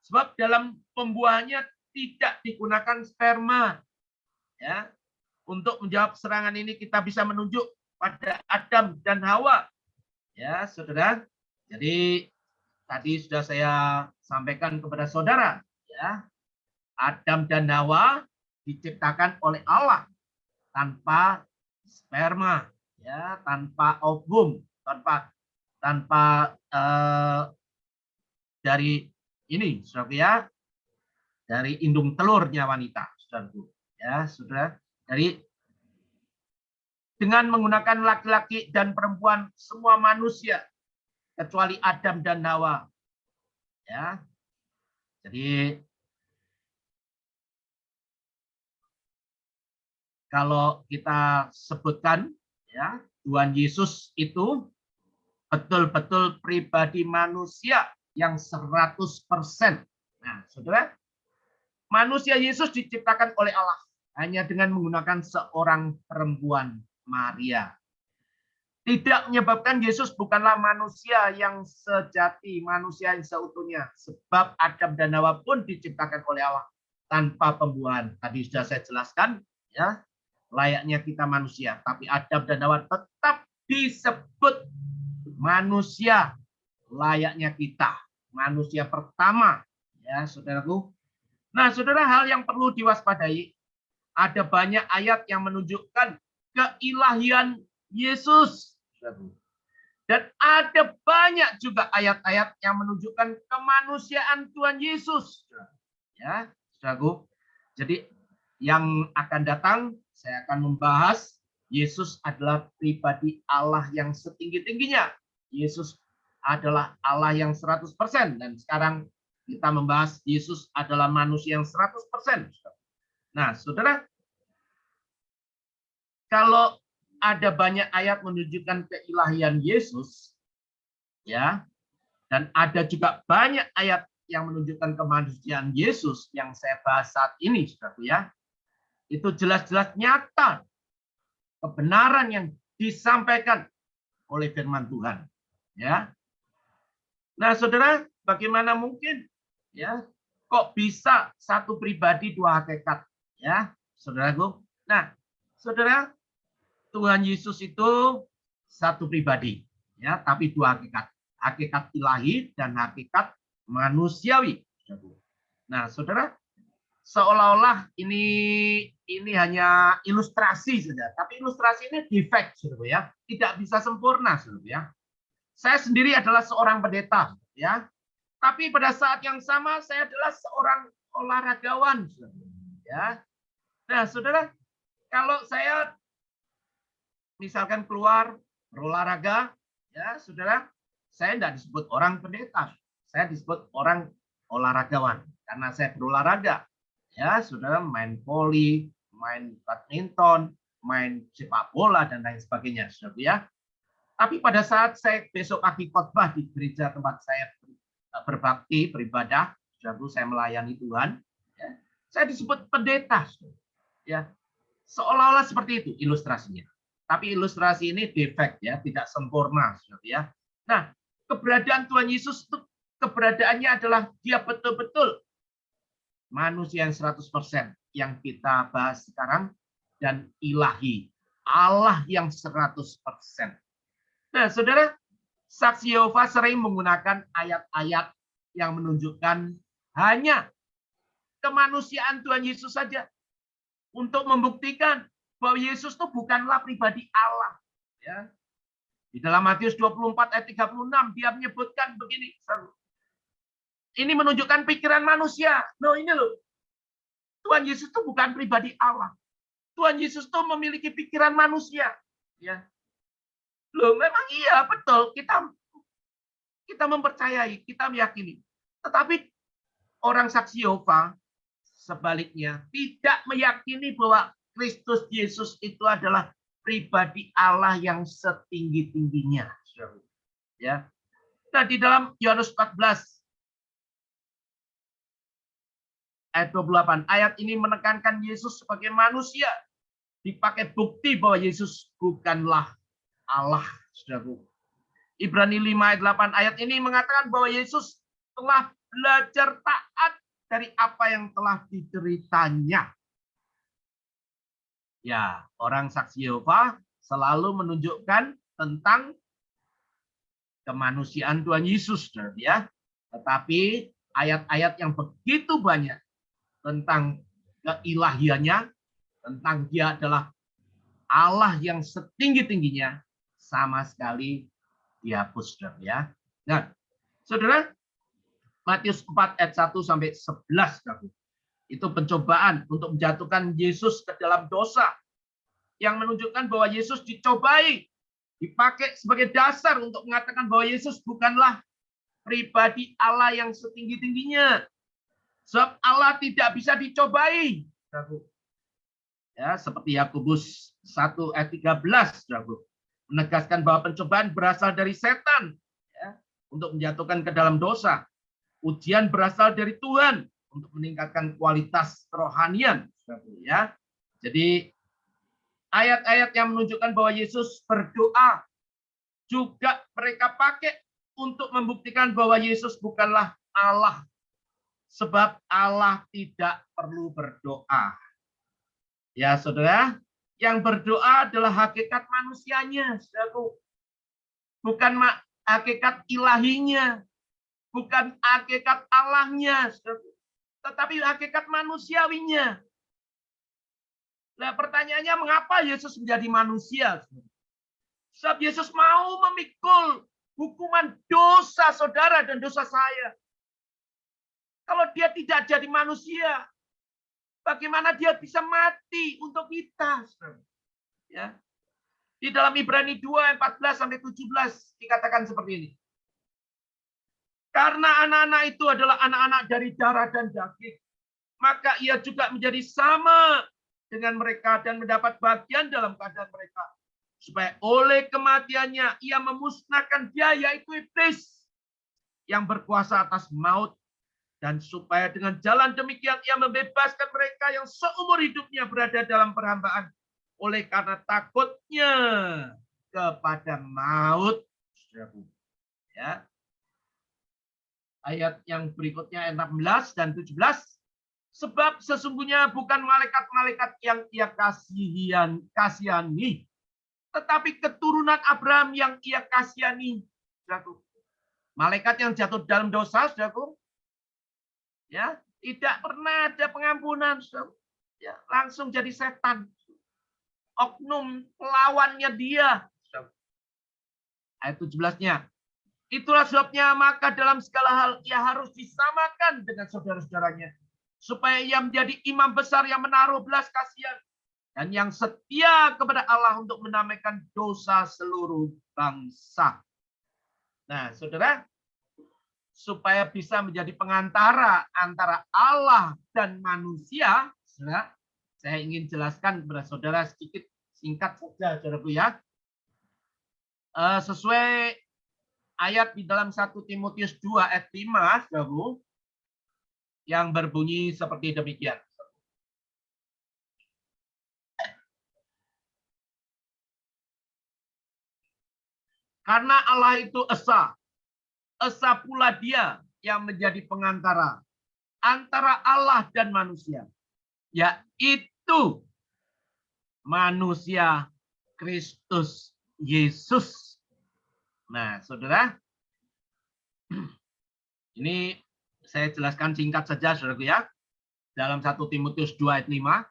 sebab dalam pembuahannya tidak digunakan sperma. Ya, untuk menjawab serangan ini kita bisa menunjuk pada Adam dan Hawa. Ya, saudara. Jadi tadi sudah saya sampaikan kepada saudara, ya. Adam dan Hawa diciptakan oleh Allah tanpa sperma, ya, tanpa ovum, tanpa dari ini, saudara, ya, dari indung telurnya wanita, saudara, ya, saudara. Dari dengan menggunakan laki-laki dan perempuan semua manusia kecuali Adam dan Hawa, ya. Jadi kalau kita sebutkan, ya, Tuhan Yesus itu betul-betul pribadi manusia yang 100%. Nah, saudara, manusia Yesus diciptakan oleh Allah hanya dengan menggunakan seorang perempuan, Maria. Tidak menyebabkan Yesus bukanlah manusia yang sejati, manusia yang seutuhnya. Sebab Adam dan Hawa pun diciptakan oleh Allah tanpa pembuahan. Tadi sudah saya jelaskan, ya, layaknya kita manusia. Tapi Adam dan Hawa tetap disebut manusia layaknya kita. Manusia pertama, ya, saudaraku. Nah, saudara, hal yang perlu diwaspadai, ada banyak ayat yang menunjukkan keilahian Yesus. Dan ada banyak juga ayat-ayat yang menunjukkan kemanusiaan Tuhan Yesus. Ya, saudaraku. Jadi yang akan datang saya akan membahas Yesus adalah pribadi Allah yang setinggi-tingginya. Yesus adalah Allah yang 100%. Dan sekarang kita membahas Yesus adalah manusia yang 100%. Nah, saudara, kalau ada banyak ayat menunjukkan keilahian Yesus, ya, dan ada juga banyak ayat yang menunjukkan kemanusiaan Yesus yang saya bahas saat ini, saudaraku, ya, itu jelas-jelas nyata kebenaran yang disampaikan oleh firman Tuhan, ya. Nah, saudara, bagaimana mungkin, ya, kok bisa satu pribadi dua hakikat, ya, saudaraku? Nah, saudara, Tuhan Yesus itu satu pribadi, ya, tapi dua hakikat, hakikat ilahi dan hakikat manusiawi. Nah, saudara, seolah-olah ini hanya ilustrasi saja, tapi ilustrasi ini defect, saudara, ya, tidak bisa sempurna, saudara, ya. Saya sendiri adalah seorang pendeta, ya, tapi pada saat yang sama saya adalah seorang olahragawan, saudara, ya. Nah, saudara, kalau saya misalkan keluar berolahraga, ya, saudara, saya tidak disebut orang pendeta, saya disebut orang olahragawan karena saya berolahraga, ya, saudara, main voli, main badminton, main sepak bola dan lain sebagainya, saudara, ya. Tapi pada saat saya besok pagi khotbah di gereja tempat saya berbakti, beribadah, saudara, saya melayani Tuhan, ya, saya disebut pendeta, saudara, ya. Seolah-olah seperti itu ilustrasinya. Tapi ilustrasi ini defect, ya, tidak sempurna, ya. Nah, keberadaan Tuhan Yesus itu keberadaannya adalah dia betul-betul manusia yang 100% yang kita bahas sekarang dan ilahi, Allah yang 100%. Nah, saudara, saksi Yehova sering menggunakan ayat-ayat yang menunjukkan hanya kemanusiaan Tuhan Yesus saja untuk membuktikan bahwa Yesus itu bukanlah pribadi Allah, ya. Di dalam Matius 24 ayat 36 dia menyebutkan begini. Ini menunjukkan pikiran manusia. Loh, ini loh. Tuhan Yesus itu bukan pribadi Allah. Tuhan Yesus itu memiliki pikiran manusia, ya. Loh, memang iya, betul. Kita mempercayai, kita meyakini. Tetapi orang saksi Yehova sebaliknya tidak meyakini bahwa Kristus Yesus itu adalah pribadi Allah yang setinggi-tingginya. Ya. Nah, di dalam Yohanes 14 ayat 28, ayat ini menekankan Yesus sebagai manusia. Dipakai bukti bahwa Yesus bukanlah Allah, saudaraku. Ibrani 5 ayat 8, ayat ini mengatakan bahwa Yesus telah belajar taat dari apa yang telah dideritanya. Ya, orang saksi Yehova selalu menunjukkan tentang kemanusiaan Tuhan Yesus, ya. Tetapi ayat-ayat yang begitu banyak tentang keilahiannya, tentang dia adalah Allah yang setinggi-tingginya, sama sekali dihapus, saudara ya. Nah, saudara, Matius 4 ayat 1 sampai 11, saudara. Itu pencobaan untuk menjatuhkan Yesus ke dalam dosa, yang menunjukkan bahwa Yesus dicobai, dipakai sebagai dasar untuk mengatakan bahwa Yesus bukanlah pribadi Allah yang setinggi-tingginya. Sebab Allah tidak bisa dicobai. Ya, seperti Yakobus 1 ayat 13, menegaskan bahwa pencobaan berasal dari setan, ya, untuk menjatuhkan ke dalam dosa. Ujian berasal dari Tuhan untuk meningkatkan kualitas kerohanian, ya. Jadi ayat-ayat yang menunjukkan bahwa Yesus berdoa juga mereka pakai untuk membuktikan bahwa Yesus bukanlah Allah, sebab Allah tidak perlu berdoa. Ya, saudara, yang berdoa adalah hakikat manusianya, saudaraku. Bukan hakikat ilahinya, bukan hakikat Allahnya, saudaraku, tetapi hakikat manusiawinya. Nah, pertanyaannya, mengapa Yesus menjadi manusia? Sebab Yesus mau memikul hukuman dosa saudara dan dosa saya. Kalau dia tidak jadi manusia, bagaimana dia bisa mati untuk kita? Ya. Di dalam Ibrani 2 ayat 14 sampai 17 dikatakan seperti ini. Karena anak-anak itu adalah anak-anak dari darah dan daging, maka ia juga menjadi sama dengan mereka dan mendapat bagian dalam keadaan mereka. Supaya oleh kematiannya ia memusnahkan dia, yaitu iblis, yang berkuasa atas maut. Dan supaya dengan jalan demikian ia membebaskan mereka yang seumur hidupnya berada dalam perhambaan oleh karena takutnya kepada maut. Ya. Ayat yang berikutnya ayat 16 dan 17. Sebab sesungguhnya bukan malaikat-malaikat yang ia kasihani, tetapi keturunan Abraham yang ia kasihani. Malaikat yang jatuh dalam dosa, saudaraku, ya, tidak pernah ada pengampunan, ya, langsung jadi setan, oknum pelawannya dia. Ayat 17-nya, itulah sebabnya maka dalam segala hal ia harus disamakan dengan saudara-saudaranya, supaya ia menjadi imam besar yang menaruh belas kasihan dan yang setia kepada Allah untuk menamaikan dosa seluruh bangsa. Nah, saudara, supaya bisa menjadi pengantara antara Allah dan manusia, saudara, saya ingin jelaskan kepada saudara sedikit singkat saja, saudaraku ya. Sesuai ayat di dalam 1 Timotius 2 ayat 5, saudaraku, yang berbunyi seperti demikian. Karena Allah itu esa, esa pula dia yang menjadi pengantara antara Allah dan manusia, yaitu manusia Kristus Yesus. Nah, saudara, ini saya jelaskan singkat saja, saudaraku ya. Dalam 1 Timotius 2 ayat 5,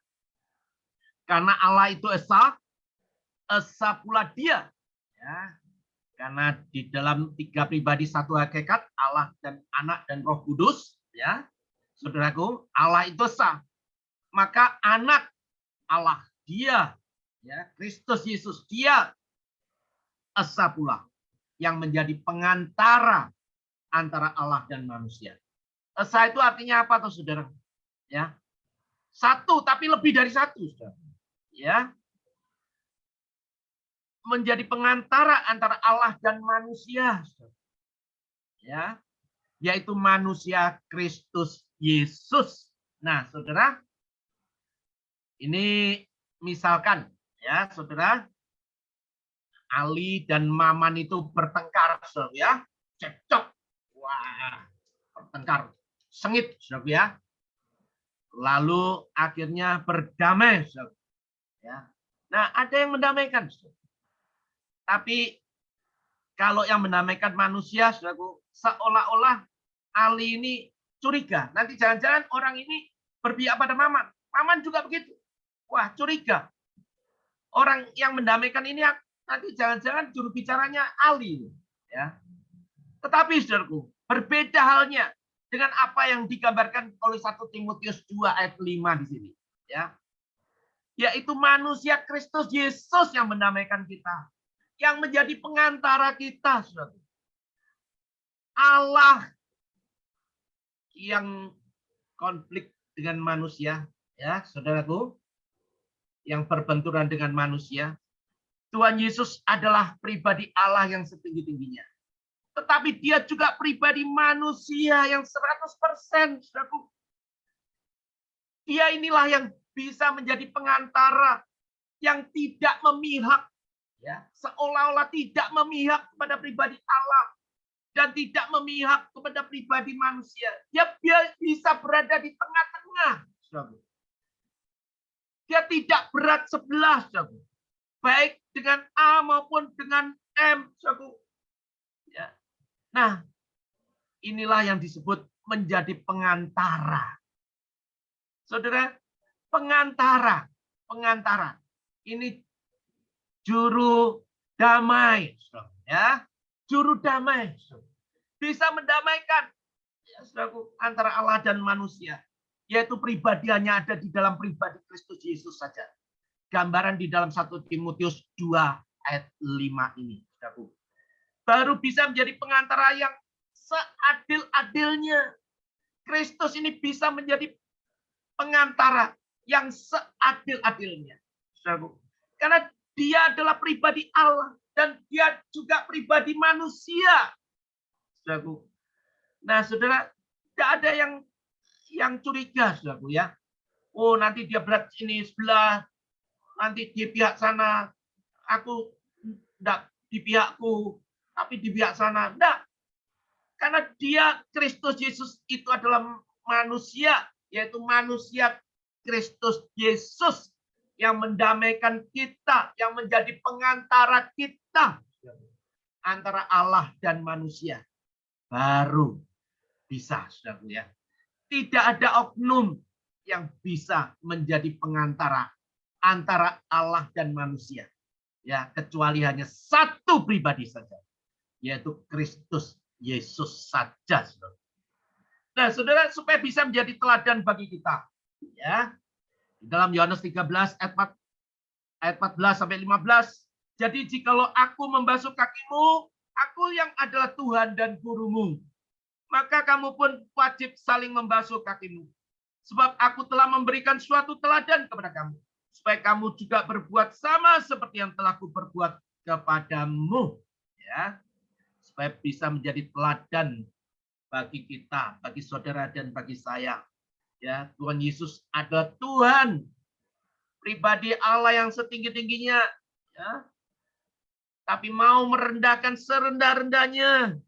karena Allah itu esa, esa pula dia. Ya, karena di dalam tiga pribadi satu hakikat, Allah dan Anak dan Roh Kudus, ya, saudaraku, Allah itu esa. Maka Anak Allah, dia, ya, Kristus Yesus, dia esa pula yang menjadi pengantara antara Allah dan manusia. Esa itu artinya apa tuh, saudara? Ya, satu tapi lebih dari satu, saudara. Ya, menjadi pengantara antara Allah dan manusia, ya, yaitu manusia Kristus Yesus. Nah, saudara, ini misalkan, ya, saudara, Ali dan Maman itu bertengkar, saudara, ya, cekcok, wah, bertengkar, sengit, saudara, ya, lalu akhirnya berdamai, saudara, ya. Nah, ada yang mendamaikan, saudara. Tapi kalau yang mendamaikan manusia, saudaraku, seolah-olah Ali ini curiga. Nanti jangan-jangan orang ini berpihak pada Maman. Maman juga begitu. Wah, curiga. Orang yang mendamaikan ini nanti jangan-jangan juru bicaranya Ali. Ya. Tetapi saudaraku, berbeda halnya dengan apa yang digambarkan oleh 1 Timotius 2 ayat 5 di sini. Ya. Yaitu manusia Kristus Yesus yang mendamaikan kita. Yang menjadi pengantara kita. Saudaraku. Allah yang konflik dengan manusia, ya saudaraku, yang berbenturan dengan manusia. Tuhan Yesus adalah pribadi Allah yang setinggi-tingginya. Tetapi dia juga pribadi manusia yang 100%, saudaraku. Dia inilah yang bisa menjadi pengantara yang tidak memihak, ya, seolah-olah tidak memihak kepada pribadi Allah. Dan tidak memihak kepada pribadi manusia. Dia bisa berada di tengah-tengah. Dia tidak berat sebelah. Baik dengan A maupun dengan M. Ya. Nah, inilah yang disebut menjadi pengantara. Saudara, pengantara. Pengantara. Ini juru damai. Ya. Juru damai. Bisa mendamaikan ya, saudaraku, antara Allah dan manusia. Yaitu pribadi hanya ada di dalam pribadi Kristus Yesus saja. Gambaran di dalam 1 Timotius 2 ayat 5 ini. Saudaraku. Baru bisa menjadi pengantara yang seadil-adilnya. Kristus ini bisa menjadi pengantara yang seadil-adilnya. Saudaraku. Karena dia adalah pribadi Allah. Dan dia juga pribadi manusia. Saudaraku. Nah, saudara, tidak ada yang curiga, saudaraku ya. Oh, nanti dia berat ini sebelah, nanti di pihak sana, aku tidak di pihakku, tapi di pihak sana. Tidak. Karena dia, Kristus Yesus itu adalah manusia, yaitu manusia Kristus Yesus yang mendamaikan kita, yang menjadi pengantara kita antara Allah dan manusia. Baru bisa, saudaraku ya. Tidak ada oknum yang bisa menjadi pengantara antara Allah dan manusia. Ya, kecuali hanya satu pribadi saja, yaitu Kristus Yesus saja, saudara. Nah, saudara, supaya bisa menjadi teladan bagi kita, ya. Di dalam Yohanes 13 ayat 14 sampai 15. Jadi jikalau aku membasuh kakimu, aku yang adalah Tuhan dan gurumu, maka kamu pun wajib saling membasuh kakimu. Sebab aku telah memberikan suatu teladan kepada kamu, supaya kamu juga berbuat sama seperti yang telah kuperbuat kepadamu. Ya, supaya bisa menjadi teladan bagi kita, bagi saudara dan bagi saya. Ya, Tuhan Yesus adalah Tuhan, pribadi Allah yang setinggi-tingginya. Ya, tapi mau merendahkan serendah-rendahnya.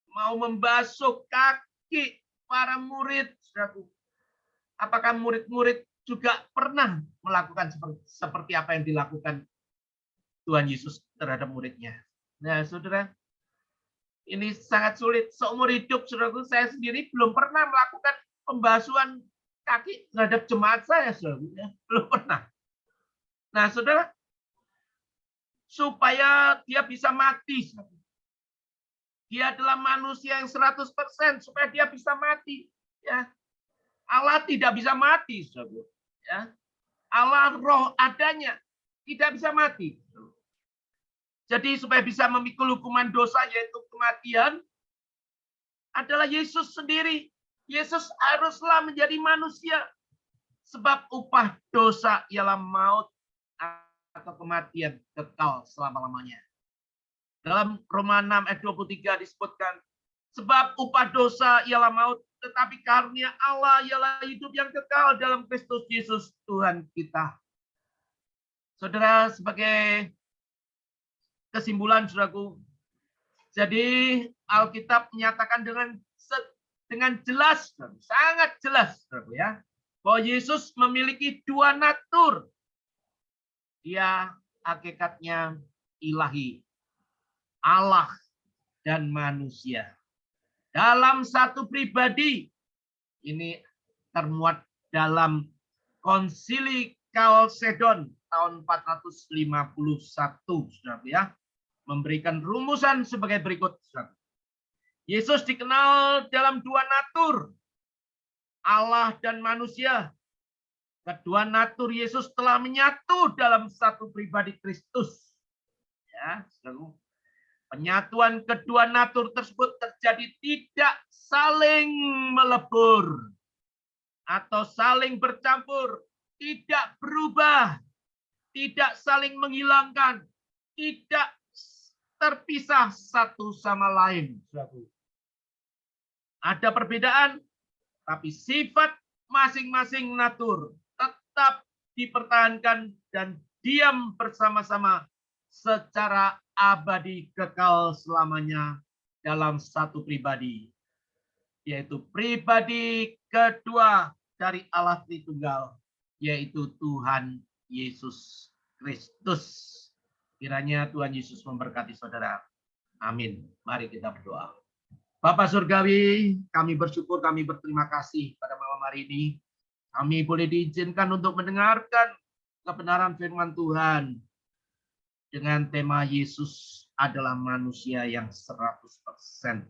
Mau membasuh kaki para murid. Apakah murid-murid juga pernah melakukan seperti apa yang dilakukan Tuhan Yesus terhadap muridnya? Nah, saudara, ini sangat sulit. Seumur hidup, saudaraku, saya sendiri belum pernah melakukan pembasuhan kaki terhadap jemaat saya, saudara. Belum pernah. Nah, saudara, supaya dia bisa mati. Dia adalah manusia yang 100%, supaya dia bisa mati. Ya. Allah tidak bisa mati. Ya. Allah roh adanya, tidak bisa mati. Jadi supaya bisa memikul hukuman dosa, yaitu kematian, adalah Yesus sendiri. Yesus haruslah menjadi manusia. Sebab upah dosa ialah maut atau kematian kekal selama-lamanya. Dalam Roma 6 ayat 23 disebutkan, sebab upah dosa ialah maut, tetapi karunia Allah ialah hidup yang kekal dalam Kristus Yesus Tuhan kita. Saudara, sebagai kesimpulan, saudaraku, jadi Alkitab menyatakan dengan jelas, sangat jelas, saudaraku ya, bahwa Yesus memiliki dua natur. Dia hakikatnya ilahi, Allah dan manusia. dalam satu pribadi. Ini termuat dalam Konsili Chalcedon tahun 451, saudara ya, memberikan rumusan sebagai berikut. Saudara. Yesus dikenal dalam dua natur, Allah dan manusia. Kedua natur Yesus telah menyatu dalam satu pribadi Kristus. Ya, saudara. Penyatuan kedua natur tersebut terjadi tidak saling melebur atau saling bercampur, tidak berubah, tidak saling menghilangkan, tidak terpisah satu sama lain. Ada perbedaan, tapi sifat masing-masing natur tetap dipertahankan dan diam bersama-sama secara abadi kekal selamanya dalam satu pribadi, yaitu pribadi kedua dari Allah Tritunggal, yaitu Tuhan Yesus Kristus. Kiranya Tuhan Yesus memberkati saudara. Amin. Mari kita berdoa. Bapa Surgawi, kami bersyukur, kami berterima kasih pada malam hari ini. Kami boleh diizinkan untuk mendengarkan kebenaran firman Tuhan dengan tema Yesus adalah manusia yang 100%.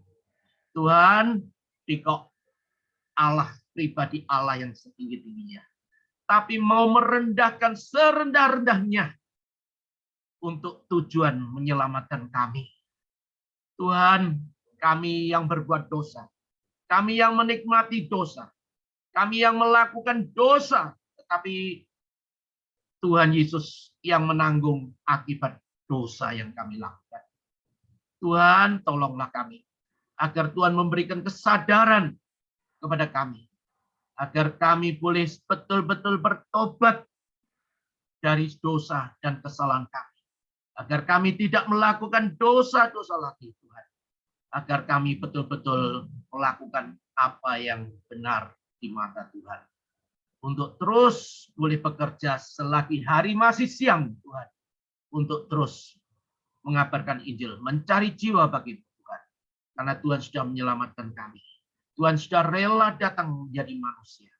Tuhan, Engkau Allah, pribadi Allah yang setinggi-tingginya. Tapi mau merendahkan serendah-rendahnya untuk tujuan menyelamatkan kami. Tuhan, kami yang berbuat dosa, kami yang menikmati dosa, kami yang melakukan dosa, tetapi Tuhan Yesus yang menanggung akibat dosa yang kami lakukan. Tuhan, tolonglah kami, agar Tuhan memberikan kesadaran kepada kami, agar kami boleh betul-betul bertobat dari dosa dan kesalahan kami, agar kami tidak melakukan dosa-dosa lagi, Tuhan, agar kami betul-betul melakukan apa yang benar di mata Tuhan, untuk terus boleh bekerja selagi hari masih siang, Tuhan, untuk terus mengabarkan Injil, mencari jiwa bagi Tuhan, karena Tuhan sudah menyelamatkan kami. Tuhan sudah rela datang menjadi manusia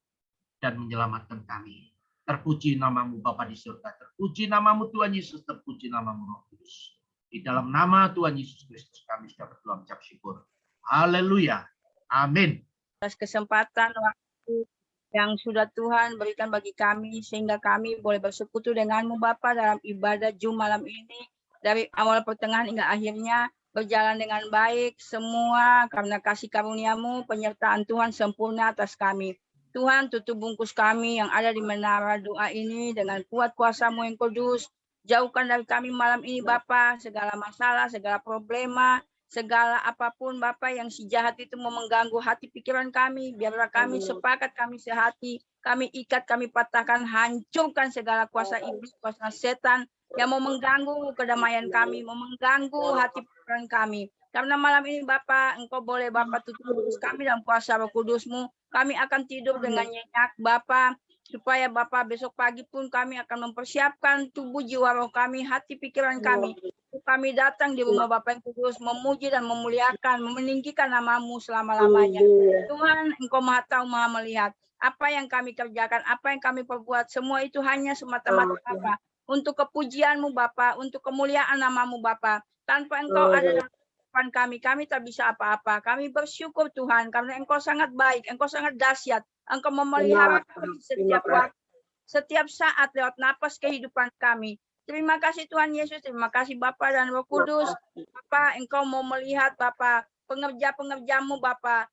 dan menyelamatkan kami. Terpuji namamu Bapa di surga, terpuji namamu Tuhan Yesus, terpuji namamu Roh Kudus. Di dalam nama Tuhan Yesus Kristus kami sudah berdoa mengucap syukur. Haleluya. Amin. Atas kesempatan waktu yang sudah Tuhan berikan bagi kami, sehingga kami boleh bersekutu denganmu Bapa dalam ibadah Jumat malam ini, dari awal pertengahan hingga akhirnya berjalan dengan baik semua karena kasih karunia-Mu, penyertaan Tuhan sempurna atas kami. Tuhan, tutup bungkus kami yang ada di menara doa ini dengan kuat kuasa-Mu yang kudus. Jauhkan dari kami malam ini Bapa segala masalah, segala problema, segala apapun Bapa yang si jahat itu mau mengganggu hati pikiran kami. Biarlah kami sepakat, kami sehati, kami ikat, kami patahkan, hancurkan segala kuasa iblis, kuasa setan yang mau mengganggu kedamaian kami, mau mengganggu hati pikiran kami. Karena malam ini Bapa, Engkau boleh Bapa tutup bungkus kami dalam kuasa Roh Kudus-Mu. Kami akan tidur dengan nyenyak Bapa, supaya Bapa besok pagi pun kami akan mempersiapkan tubuh jiwa roh kami, hati pikiran kami. Kami datang di rumah Bapa yang kudus, memuji dan memuliakan, meninggikan nama-Mu selama-lamanya. Tuhan, Engkau Maha Tahu, Maha Melihat. Apa yang kami kerjakan, apa yang kami perbuat, semua itu hanya semata-mata Bapa, untuk kepujian-Mu Bapa, untuk kemuliaan nama-Mu Bapa. Tanpa Engkau ada dalam kehidupan kami tak bisa apa-apa. Kami bersyukur Tuhan, karena Engkau sangat baik, Engkau sangat dahsyat. Engkau memelihara kami setiap waktu, setiap saat lewat napas kehidupan kami. Terima kasih Tuhan Yesus, terima kasih Bapa dan Roh Kudus. Bapa, Engkau mau melihat Bapa, pengerja-pengerjamu Bapa,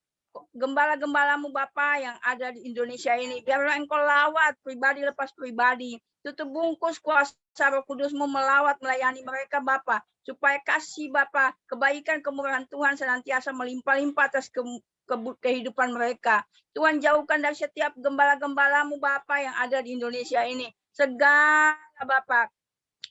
gembala-gembalamu Bapa yang ada di Indonesia ini. Biarlah Engkau lawat pribadi lepas pribadi. Tutup bungkus kuasa Roh Kudus-Mu melawat melayani mereka Bapa, supaya kasih Bapa, kebaikan kemurahan Tuhan senantiasa melimpah-limpah atas kehidupan mereka. Tuhan, jauhkan dari setiap gembala-gembalamu Bapa yang ada di Indonesia ini segala Bapa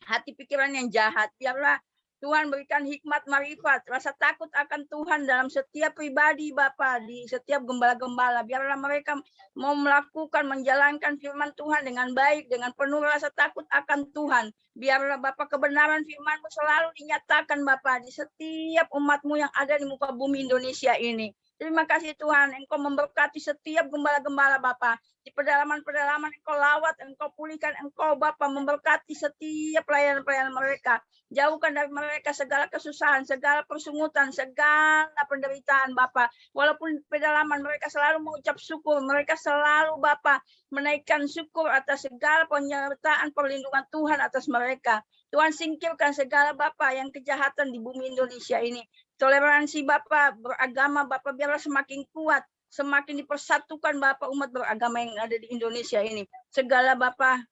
hati pikiran yang jahat. Biarlah Tuhan berikan hikmat marifat, rasa takut akan Tuhan dalam setiap pribadi Bapa, di setiap gembala-gembala. Biarlah mereka mau melakukan, menjalankan firman Tuhan dengan baik, dengan penuh rasa takut akan Tuhan. Biarlah Bapa kebenaran firman-Mu selalu dinyatakan Bapa di setiap umat-Mu yang ada di muka bumi Indonesia ini. Terima kasih Tuhan, Engkau memberkati setiap gembala-gembala Bapa. Di pedalaman-pedalaman Engkau lawat, Engkau pulihkan, Engkau Bapa memberkati setiap pelayan-pelayan mereka. Jauhkan dari mereka segala kesusahan, segala persungutan, segala penderitaan Bapa. Walaupun pedalaman mereka selalu mengucap syukur, mereka selalu Bapa menaikkan syukur atas segala penyertaan perlindungan Tuhan atas mereka. Tuhan singkirkan segala Bapa yang kejahatan di bumi Indonesia ini. Toleransi Bapak beragama Bapak biarlah semakin kuat, semakin dipersatukan Bapak umat beragama yang ada di Indonesia ini. Segala Bapak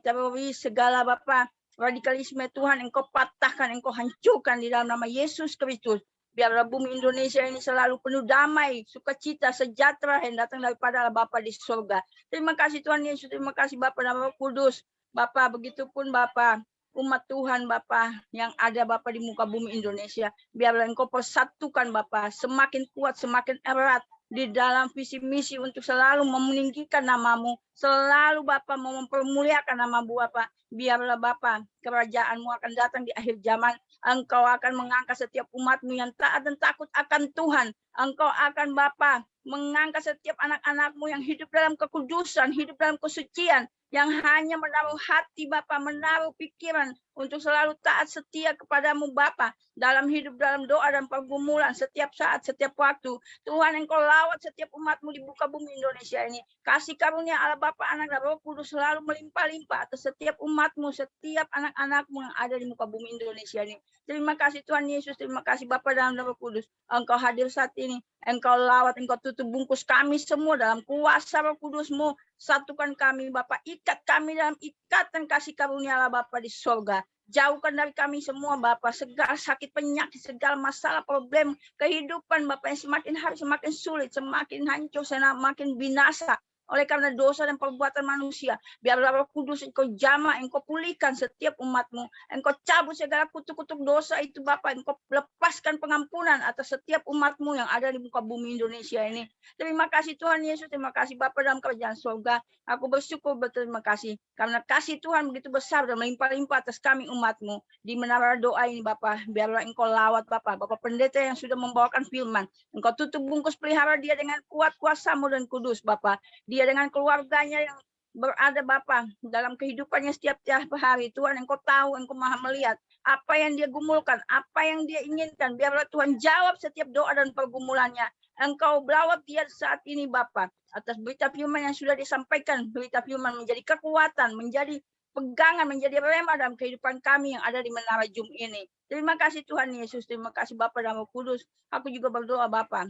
teroris, segala Bapak radikalisme Tuhan Engkau patahkan, Engkau hancurkan di dalam nama Yesus Kristus. Biarlah bumi Indonesia ini selalu penuh damai, sukacita, sejahtera yang datang daripada Bapa di surga. Terima kasih Tuhan Yesus, terima kasih Bapa dan Roh Kudus. Bapak, begitupun Bapak umat Tuhan Bapa yang ada Bapa di muka bumi Indonesia. Biarlah Engkau persatukan Bapa semakin kuat, semakin erat di dalam visi misi untuk selalu meninggikan namamu, selalu Bapa mau mempermuliakan nama Bapa. Biarlah Bapa kerajaan-Mu akan datang di akhir zaman. Engkau akan mengangkat setiap umat-Mu yang taat dan takut akan Tuhan. Engkau akan Bapa mengangkat setiap anak-anak-Mu yang hidup dalam kekudusan, hidup dalam kesucian, yang hanya menaruh hati Bapa, menaruh pikiran untuk selalu taat setia kepadamu Bapa dalam hidup, dalam doa dan pergumulan setiap saat, setiap waktu. Tuhan Engkau lawat setiap umat-Mu di muka bumi Indonesia ini. Kasih karunia Allah Bapa, Anak dan Roh Kudus selalu melimpah-limpah atas setiap umat-Mu, setiap anak-anak-Mu yang ada di muka bumi Indonesia ini. Terima kasih Tuhan Yesus, terima kasih Bapa dan Roh Kudus. Engkau hadir saat ini, Engkau lawat, Engkau tutup bungkus kami semua dalam kuasa Roh Kudus-Mu. Satukan kami Bapa, ikat kami dalam ikatan kasih karunia Allah Bapa di surga. Jauhkan dari kami semua Bapa segala sakit penyakit, segala masalah problem kehidupan Bapa yang semakin hari semakin sulit, semakin hancur, semakin binasa oleh karena dosa dan perbuatan manusia. Biarlah Roh Kudus Engkau jamah, Engkau pulihkan setiap umat-Mu. Engkau cabut segala kutuk-kutuk dosa itu Bapa. Engkau lepaskan pengampunan atas setiap umat-Mu yang ada di muka bumi Indonesia ini. Terima kasih Tuhan Yesus, terima kasih Bapa dalam kerajaan surga. Aku bersyukur berterima kasih karena kasih Tuhan begitu besar dan melimpah-limpah atas kami umat-Mu. Di menara doa ini Bapa, biarlah Engkau lawat Bapa, Bapa pendeta yang sudah membawakan firman. Engkau tutup bungkus pelihara dia dengan kuat kuasa-Mu dan kudus Bapa. Dia dengan keluarganya yang berada Bapa dalam kehidupannya setiap hari. Tuhan Engkau tahu, Engkau maha melihat apa yang dia gumulkan, apa yang dia inginkan. Biarlah Tuhan jawab setiap doa dan pergumulannya. Engkau belawat dia saat ini Bapa atas berita firman yang sudah disampaikan. Berita firman menjadi kekuatan, menjadi pegangan, menjadi rema dalam kehidupan kami yang ada di Menara Zoom ini. Terima kasih Tuhan Yesus, terima kasih Bapa dan Roh Kudus. Aku juga berdoa Bapa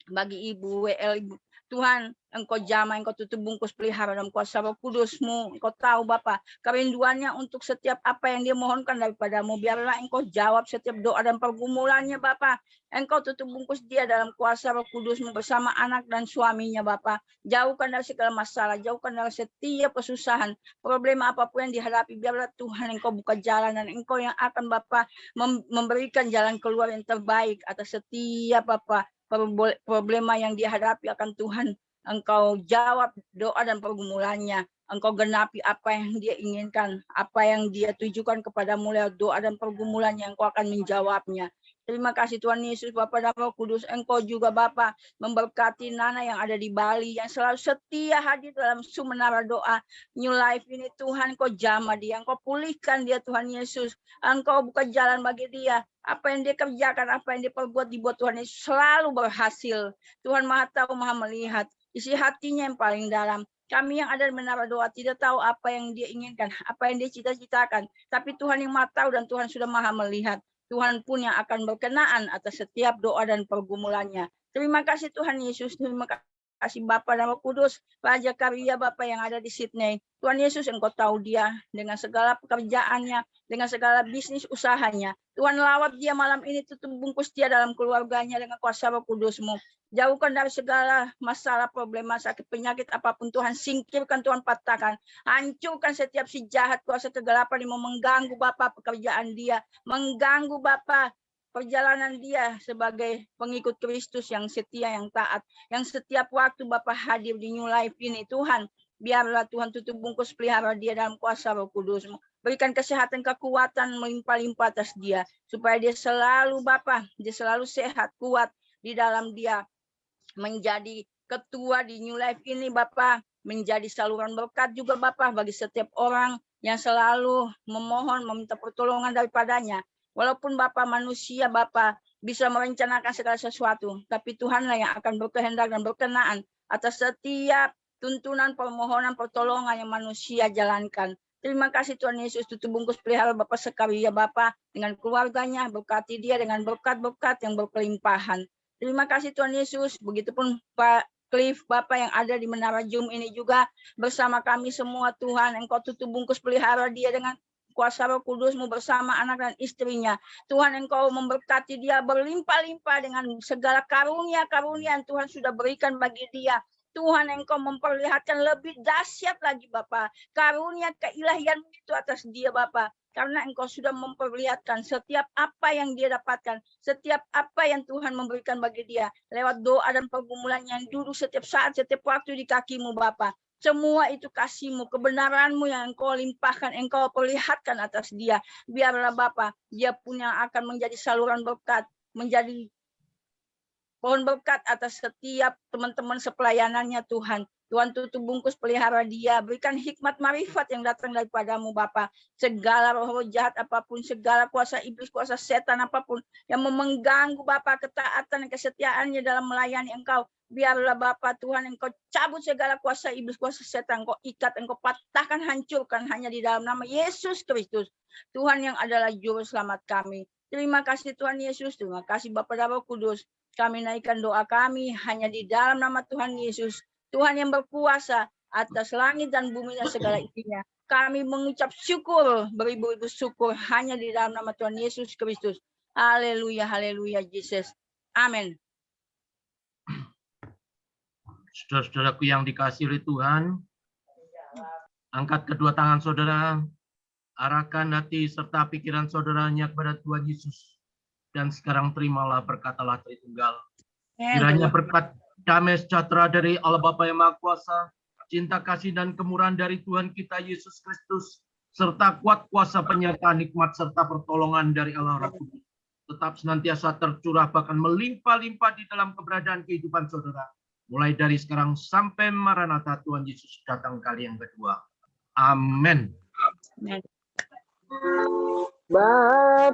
bagi Ibu WL, Ibu Tuhan, Engkau jamah, Engkau tutup bungkus pelihara dalam kuasa Roh Kudus-Mu. Engkau tahu Bapa kerinduannya untuk setiap apa yang dia mohonkan daripada-Mu. Biarlah Engkau jawab setiap doa dan pergumulannya Bapa. Engkau tutup bungkus dia dalam kuasa Roh Kudus-Mu bersama anak dan suaminya Bapa. Jauhkan dari segala masalah, jauhkan dari setiap kesusahan, problema apapun yang dihadapi. Biarlah Tuhan Engkau buka jalan dan Engkau yang akan Bapa memberikan jalan keluar yang terbaik atas setiap Bapa problema yang dihadapi akan Tuhan. Engkau jawab doa dan pergumulannya. Engkau genapi apa yang dia inginkan, apa yang dia tujukan kepadamu lewat doa dan pergumulannya, Engkau akan menjawabnya. Terima kasih Tuhan Yesus, Bapa dan Roh Kudus. Engkau juga Bapa memberkati Nana yang ada di Bali, yang selalu setia hadir dalam Menara Doa New Life ini. Tuhan Engkau jamah dia, Engkau pulihkan dia Tuhan Yesus. Engkau buka jalan bagi dia. Apa yang dia kerjakan, apa yang dia perbuat dibuat Tuhan Yesus selalu berhasil. Tuhan Maha tahu, Maha melihat isi hatinya yang paling dalam. Kami yang ada di Menara Doa tidak tahu apa yang dia inginkan, apa yang dia cita-citakan. Tapi Tuhan yang Maha tahu dan Tuhan sudah Maha melihat. Tuhan pun yang akan berkenaan atas setiap doa dan pergumulannya. Terima kasih Tuhan Yesus, terima kasih Bapa dan Roh Kudus, Raja Karya Bapa yang ada di Sydney. Tuhan Yesus, Engkau tahu dia dengan segala pekerjaannya, dengan segala bisnis usahanya. Tuhan lawat dia malam ini, tutup bungkus dia dalam keluarganya dengan kuasa Roh Kudus-Mu. Jauhkan dari segala masalah, problema, sakit, penyakit apapun. Tuhan singkirkan, Tuhan patahkan. Hancurkan setiap si jahat, kuasa kegelapan yang mau mengganggu Bapa pekerjaan dia. Mengganggu Bapa perjalanan dia sebagai pengikut Kristus yang setia, yang taat. Yang setiap waktu Bapa hadir di New Life ini. Tuhan, biarlah Tuhan tutup bungkus pelihara dia dalam kuasa Roh Kudus-Mu. Berikan kesehatan, kekuatan melimpah-limpah atas dia. Supaya dia selalu Bapa, dia selalu sehat, kuat di dalam dia. menjadi ketua di New Life ini Bapak, menjadi saluran berkat juga Bapak bagi setiap orang yang selalu memohon meminta pertolongan daripadanya. Walaupun Bapak manusia Bapak bisa merencanakan segala sesuatu, tapi Tuhanlah yang akan berkehendak dan berkenaan atas setiap tuntunan permohonan pertolongan yang manusia jalankan. Terima kasih Tuhan Yesus, tutup bungkus pelihara Bapak Sekaria Bapak dengan keluarganya, berkati dia dengan berkat-berkat yang berkelimpahan. Terima kasih Tuhan Yesus, begitupun Pak Cliff, Bapak yang ada di Menara Zoom ini juga bersama kami semua Tuhan, Engkau tutup bungkus pelihara dia dengan kuasa Roh Kudus-Mu bersama anak dan istrinya. Tuhan, Engkau memberkati dia berlimpah-limpah dengan segala karunia-karunia yang Tuhan sudah berikan bagi dia. Tuhan, Engkau memperlihatkan lebih dahsyat lagi Bapak, karunia keilahian itu atas dia Bapak. Karena Engkau sudah memperlihatkan setiap apa yang dia dapatkan, setiap apa yang Tuhan memberikan bagi dia, lewat doa dan pergumulan yang duduk setiap saat, setiap waktu di kaki-Mu Bapa. Semua itu kasih-Mu, kebenaran-Mu yang Engkau limpahkan, Engkau perlihatkan atas dia. Biarlah Bapa, dia punya akan menjadi saluran berkat, menjadi pohon berkat atas setiap teman-teman sepelayanannya Tuhan. Tuhan tutup bungkus pelihara dia, berikan hikmat marifat yang datang daripada-Mu Bapa. Segala roh jahat apapun, segala kuasa iblis, kuasa setan apapun yang mengganggu Bapa ketaatan dan kesetiaannya dalam melayani Engkau, biarlah Bapa Tuhan Engkau cabut segala kuasa iblis, kuasa setan, Engkau ikat, Engkau patahkan, hancurkan hanya di dalam nama Yesus Kristus, Tuhan yang adalah juru selamat kami. Terima kasih Tuhan Yesus, terima kasih Bapa dan Roh Kudus. Kami naikkan doa kami hanya di dalam nama Tuhan Yesus, Tuhan yang berkuasa atas langit dan bumi dan segala isinya. Kami mengucap syukur, beribu-ribu syukur hanya di dalam nama Tuhan Yesus Kristus. Haleluya, haleluya, Yesus. Amin. Saudara-saudaraku yang dikasihi oleh Tuhan, angkat kedua tangan saudara, arahkan hati serta pikiran saudaranya kepada Tuhan Yesus. Dan sekarang terimalah berkat Allah Tritunggal. Kiranya berkat damai sejahtera dari Allah Bapa yang Maha Kuasa, cinta kasih dan kemurahan dari Tuhan kita Yesus Kristus, serta kuat kuasa penyertaan nikmat serta pertolongan dari Allah Roh Kudus, tetap senantiasa tercurah bahkan melimpah-limpah di dalam keberadaan kehidupan saudara, mulai dari sekarang sampai Maranatha Tuhan Yesus datang kali yang kedua. Amin. Bapa